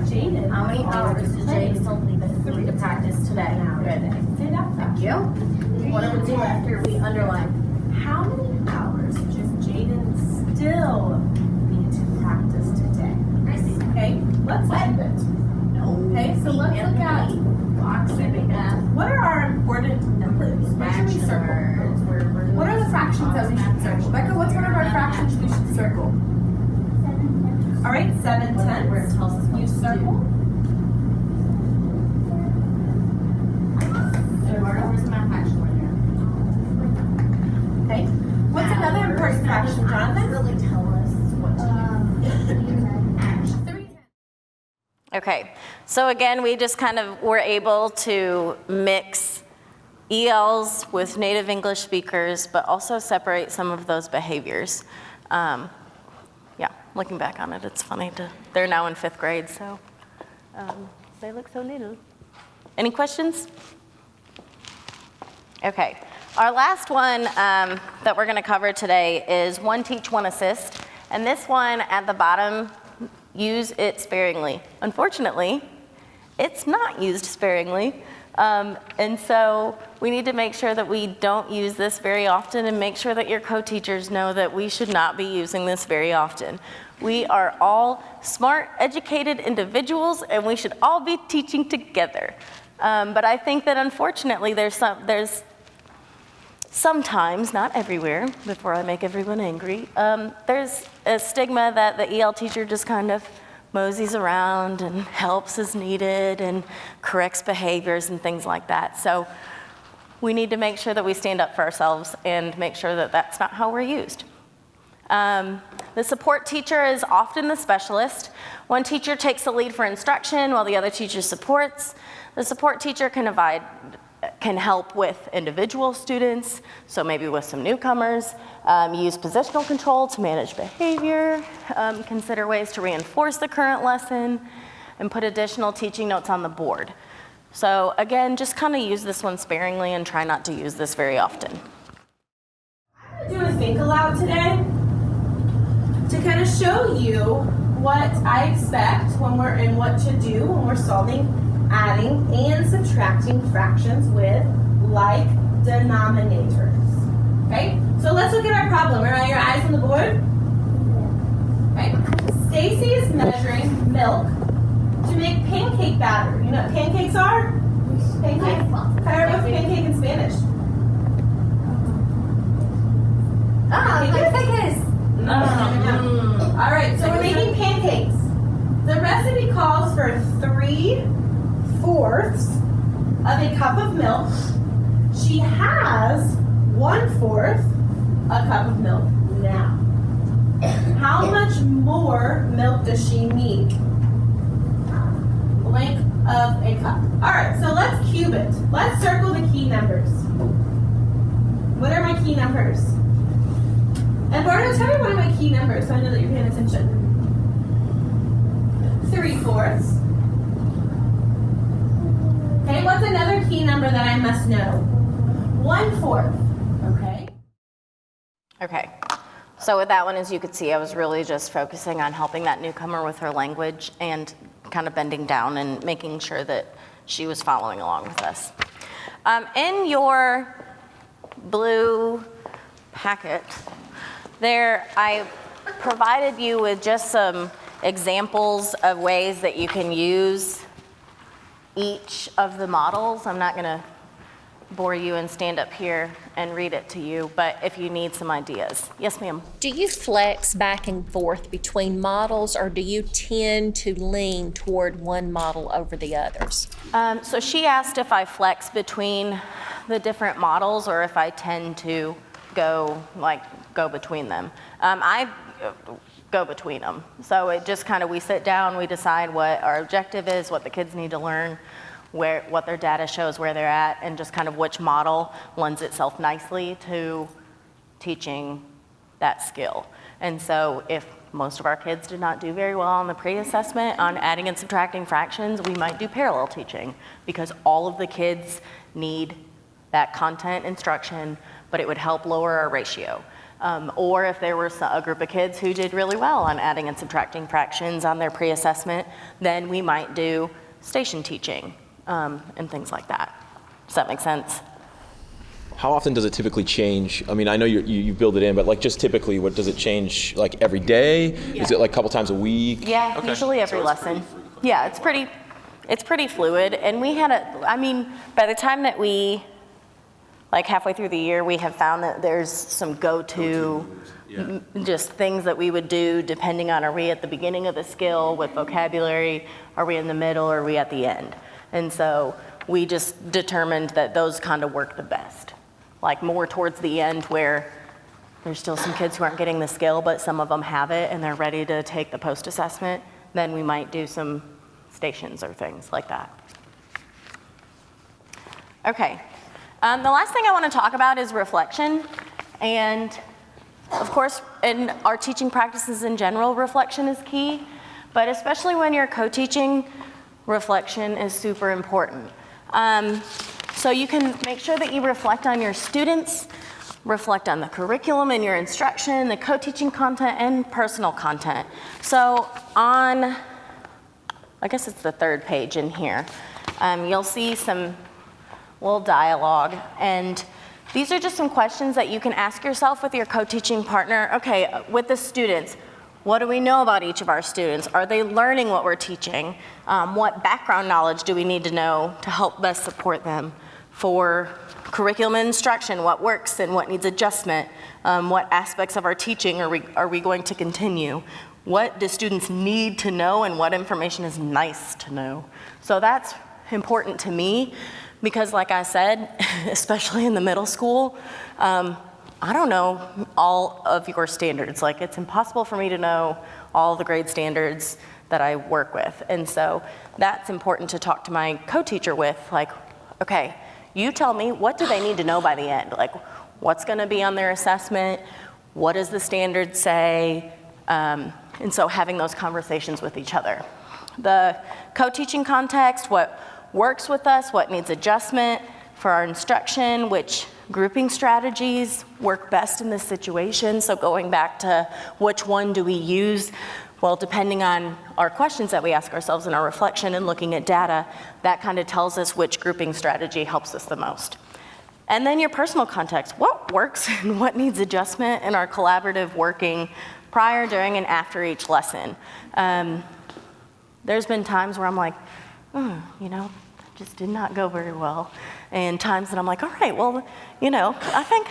Jaden. How many hours does Jaden still need to practice today? Good. Say that. Thank you. What do we do after we underline? How many hours does Jaden still need to practice today? Okay, let's end it. Okay, so let's look at what are our important numbers? What should we circle? What are the fractions that we should circle? Becca, what's one of our fractions we should circle? All right, 7/10. Where it tells us you circle. Okay. What's another important fraction, Jonathan? Really tell us what to do. Okay, so again, we just kind of were able to mix ELs with native English speakers, but also separate some of those behaviors. Yeah, looking back on it, it's funny they're now in 5th grade, so they look so neat. Any questions? Okay, our last one that we're gonna cover today is one teach, one assist. And this one at the bottom, use it sparingly. Unfortunately, it's not used sparingly. And so we need to make sure that we don't use this very often, and make sure that your co-teachers know that we should not be using this very often. We are all smart, educated individuals, and we should all be teaching together. But I think that unfortunately there's sometimes, not everywhere, before I make everyone angry, there's a stigma that the EL teacher just kind of moseys around and helps as needed and corrects behaviors and things like that. So we need to make sure that we stand up for ourselves and make sure that that's not how we're used. The support teacher is often the specialist. One teacher takes the lead for instruction while the other teacher supports. The support teacher can help with individual students, so maybe with some newcomers, use positional control to manage behavior, consider ways to reinforce the current lesson, and put additional teaching notes on the board. So again, just kind of use this one sparingly and try not to use this very often. I'm going to do a think aloud today to kind of show you what I expect when we're in what to do when we're solving, adding, and subtracting fractions with like denominators. Okay, so let's look at our problem. Are your eyes on the board? Okay, Stacy is measuring milk to make pancake batter. You know what pancakes are? Pancake? Kyra, what's pancake in Spanish? Pancakes? All right, so we're making pancakes. The recipe calls for 3/4 of a cup of milk. She has 1/4 a cup of milk now. How much more milk does she need? Blank of a cup. All right, so let's cube it. Let's circle the key numbers. What are my key numbers? Eduardo, tell me what are my key numbers so I know that you're paying attention. 3/4. Okay, what's another key number that I must know? 1/4. Okay. Okay, so with that one, as you could see, I was really just focusing on helping that newcomer with her language and kind of bending down and making sure that she was following along with us. In your blue packet, there I provided you with just some examples of ways that you can use each of the models. I'm not going to bore you and stand up here and read it to you, but if you need some ideas. Yes, ma'am. Do you flex back and forth between models, or do you tend to lean toward one model over the others? So she asked if I flex between the different models or if I tend to go between them. I go between them. So it just kind of, we sit down, we decide what our objective is, what the kids need to learn, what their data shows where they're at, and just kind of which model lends itself nicely to teaching that skill. And so if most of our kids did not do very well on the pre-assessment on adding and subtracting fractions, we might do parallel teaching because all of the kids need that content instruction, but it would help lower our ratio. Or if there were a group of kids who did really well on adding and subtracting fractions on their pre-assessment, then we might do station teaching and things like that. Does that make sense? How often does it typically change? I mean, I know you build it in, but like just typically, what does it change? Like every day? Yeah. Is it like a couple times a week? Yeah, okay. Usually every lesson. Yeah, it's pretty fluid. And we had by the time that we, like halfway through the year, we have found that there's some go-to just things that we would do depending on, are we at the beginning of the skill with vocabulary, are we in the middle, or are we at the end? And so we just determined that those kind of work the best. Like more towards the end where there's still some kids who aren't getting the skill, but some of them have it and they're ready to take the post-assessment, then we might do some stations or things like that. Okay. The last thing I want to talk about is reflection. And of course, in our teaching practices in general, reflection is key. But especially when you're co-teaching, reflection is super important. So you can make sure that you reflect on your students, reflect on the curriculum and your instruction, the co-teaching content, and personal content. So on, I guess it's the third page in here, you'll see some little dialogue. And these are just some questions that you can ask yourself with your co-teaching partner. Okay, with the students, what do we know about each of our students? Are they learning what we're teaching? What background knowledge do we need to know to help best support them? For curriculum instruction, what works and what needs adjustment? What aspects of our teaching are we going to continue? What do students need to know and what information is nice to know? So that's important to me because, like I said, especially in the middle school, I don't know all of your standards. Like, it's impossible for me to know all the grade standards that I work with. And so that's important to talk to my co-teacher with, like, okay, you tell me, what do they need to know by the end? Like, what's gonna be on their assessment? What does the standard say? And so having those conversations with each other. The co-teaching context, what works with us, what needs adjustment for our instruction, which grouping strategies work best in this situation. So going back to which one do we use? Well, depending on our questions that we ask ourselves in our reflection and looking at data, that kind of tells us which grouping strategy helps us the most. And then your personal context, what works and what needs adjustment in our collaborative working prior, during, and after each lesson. There's been times where I'm like, you know, that just did not go very well. And times that I'm like, all right, well, you know, I think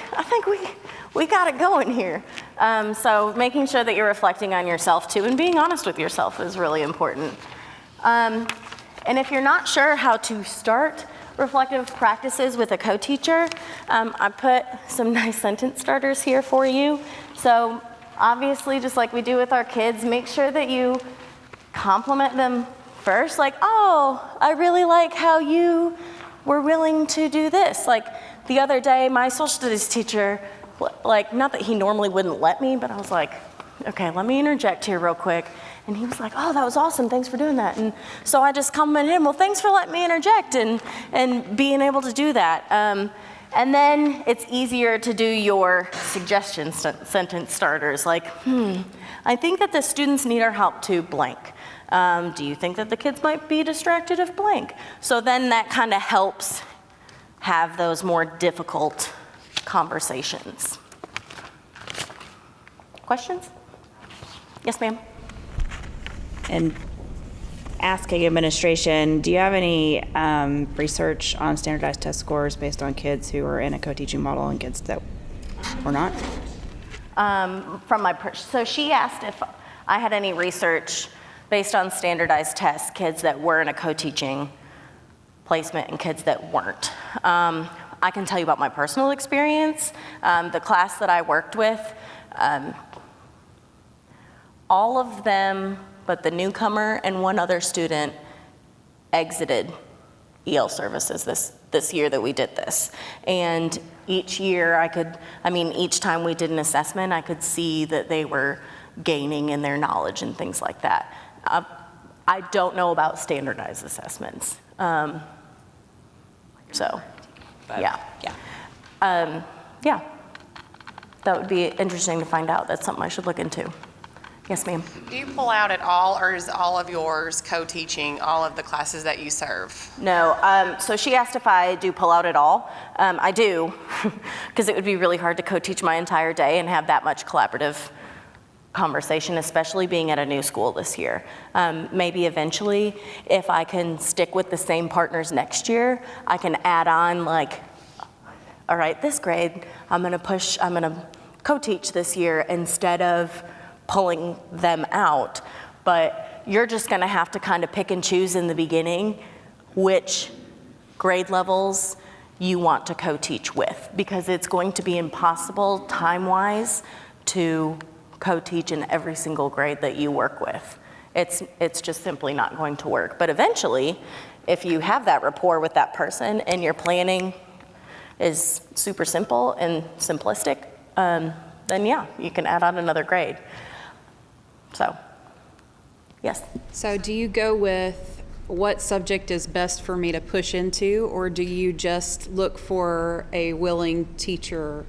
we got it going here. So making sure that you're reflecting on yourself too and being honest with yourself is really important. And if you're not sure how to start reflective practices with a co-teacher, I put some nice sentence starters here for you. So obviously, just like we do with our kids, make sure that you compliment them first. Like, oh, I really like how you were willing to do this. Like the other day, my social studies teacher, like, not that he normally wouldn't let me, but I was like, okay, let me interject here real quick. And he was like, oh, that was awesome, thanks for doing that. And so I just complimented him, well, thanks for letting me interject and being able to do that. And then it's easier to do your suggestion sentence starters, like, I think that the students need our help to blank. Do you think that the kids might be distracted of blank? So then that kind of helps have those more difficult conversations. Questions? Yes, ma'am. And asking administration, do you have any research on standardized test scores based on kids who are in a co-teaching model and kids that were not? So she asked if I had any research based on standardized tests, kids that were in a co-teaching placement and kids that weren't. I can tell you about my personal experience. The class that I worked with, all of them but the newcomer and one other student exited EL services this year that we did this. And each year each time we did an assessment, I could see that they were gaining in their knowledge and things like that. I don't know about standardized assessments. Yeah. That would be interesting to find out. That's something I should look into. Yes, ma'am. Do you pull out at all, or is all of yours co-teaching all of the classes that you serve? No, so she asked if I do pull out at all. I do, because it would be really hard to co-teach my entire day and have that much collaborative conversation, especially being at a new school this year. Maybe eventually, if I can stick with the same partners next year, I can add on, like, all right, this grade, I'm gonna co-teach this year instead of pulling them out. But you're just gonna have to kind of pick and choose in the beginning which grade levels you want to co-teach with, because it's going to be impossible time-wise to co-teach in every single grade that you work with. It's just simply not going to work. But eventually, if you have that rapport with that person and your planning is super simple and simplistic, then yeah, you can add on another grade. So, yes. So do you go with what subject is best for me to push into, or do you just look for a willing teacher?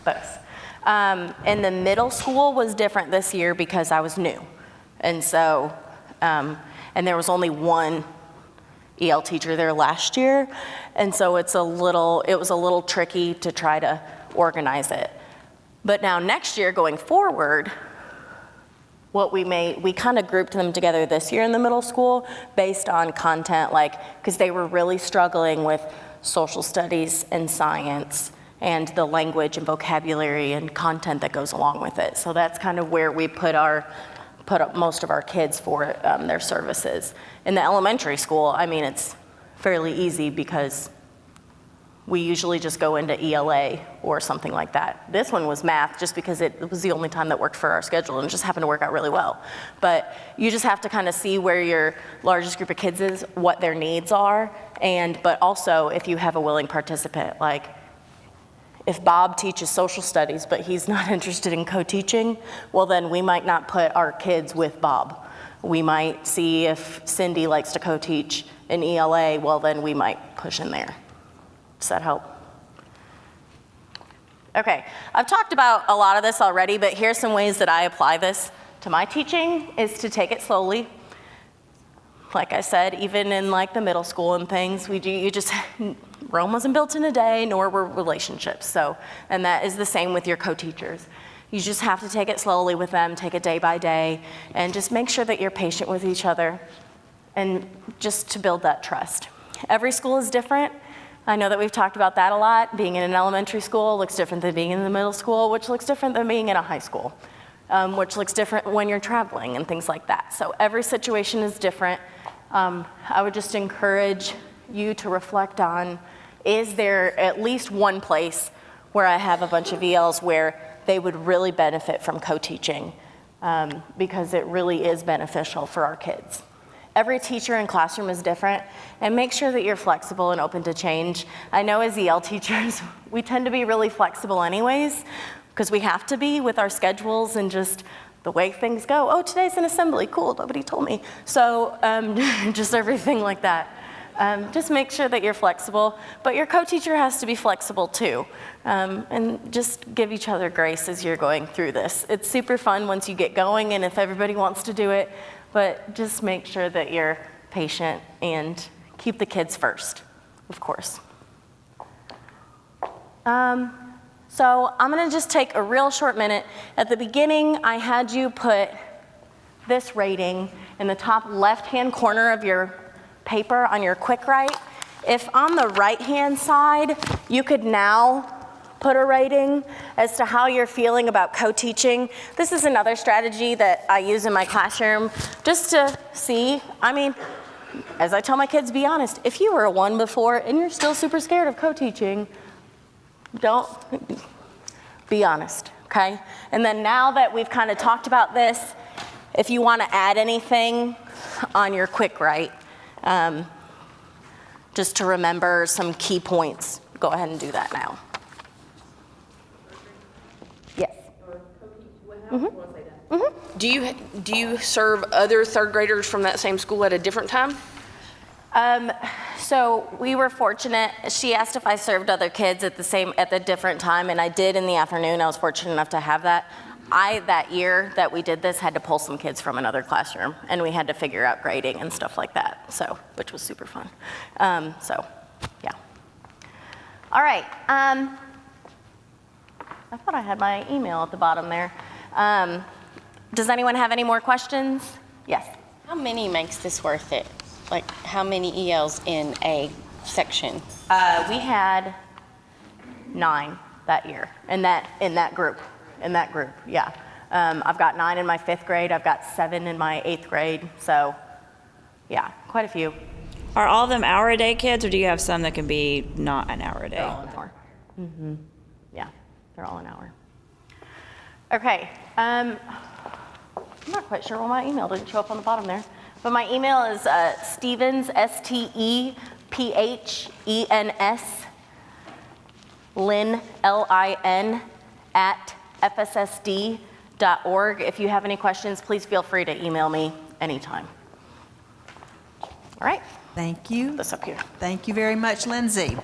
Both. And the middle school was different this year because I was new. And so, and there was only one EL teacher there last year, and so it was a little tricky to try to organize it. But now next year, going forward, we kind of grouped them together this year in the middle school based on content, because they were really struggling with social studies and science and the language and vocabulary and content that goes along with it. So that's kind of where we put up most of our kids for their services. In the elementary school, I mean, it's fairly easy because we usually just go into ELA or something like that. This one was math just because it was the only time that worked for our schedule, and it just happened to work out really well. But you just have to kind of see where your largest group of kids is, what their needs are, but also if you have a willing participant. Like if Bob teaches social studies but he's not interested in co-teaching, well then we might not put our kids with Bob. We might see if Cindy likes to co-teach in ELA, well then we might push in there. Does that help? Okay, I've talked about a lot of this already, but here's some ways that I apply this to my teaching, is to take it slowly. Like I said, even in the middle school and things, Rome wasn't built in a day, nor were relationships. And that is the same with your co-teachers. You just have to take it slowly with them, take it day by day, and just make sure that you're patient with each other, and just to build that trust. Every school is different. I know that we've talked about that a lot. Being in an elementary school looks different than being in the middle school, which looks different than being in a high school, which looks different when you're traveling and things like that. So every situation is different. I would just encourage you to reflect on, is there at least one place where I have a bunch of ELs where they would really benefit from co-teaching, because it really is beneficial for our kids. Every teacher and classroom is different, and make sure that you're flexible and open to change. I know as EL teachers, we tend to be really flexible anyways, because we have to be with our schedules and just the way things go. Oh, today's an assembly, cool, nobody told me. So just everything like that. Just make sure that you're flexible, but your co-teacher has to be flexible too. And just give each other grace as you're going through this. It's super fun once you get going, and if everybody wants to do it, but just make sure that you're patient and keep the kids first, of course. So I'm gonna just take a real short minute. At the beginning, I had you put this rating in the top left-hand corner of your paper on your quick write. If on the right-hand side, you could now put a rating as to how you're feeling about co-teaching. This is another strategy that I use in my classroom just to see. I mean, as I tell my kids, be honest. If you were a 1 before and you're still super scared of co-teaching, don't, be honest, okay? And then now that we've kind of talked about this, if you want to add anything on your quick write, just to remember some key points, go ahead and do that now. Yes. Do you serve other third graders from that same school at a different time? So we were fortunate. She asked if I served other kids at the different time, and I did in the afternoon. I was fortunate enough to have that. That year that we did this, had to pull some kids from another classroom, and we had to figure out grading and stuff like that, so, which was super fun. So, yeah. All right. I thought I had my email at the bottom there. Does anyone have any more questions? Yes. How many makes this worth it? Like, how many ELs in a section? We had 9 that year, in that group. Yeah. I've got 9 in my 5th grade. I've got 7 in my 8th grade. So, yeah, quite a few. Are all of them hour-a-day kids, or do you have some that can be not an hour-a-day? They're all an hour. Mm-hmm. Yeah, they're all an hour. Okay. I'm not quite sure why my email didn't show up on the bottom there. But my email is Stevens, STEPHENS, Lynn, LIN, at fssd.org. If you have any questions, please feel free to email me anytime. All right. Thank you. This up here. Thank you very much, Lindsay.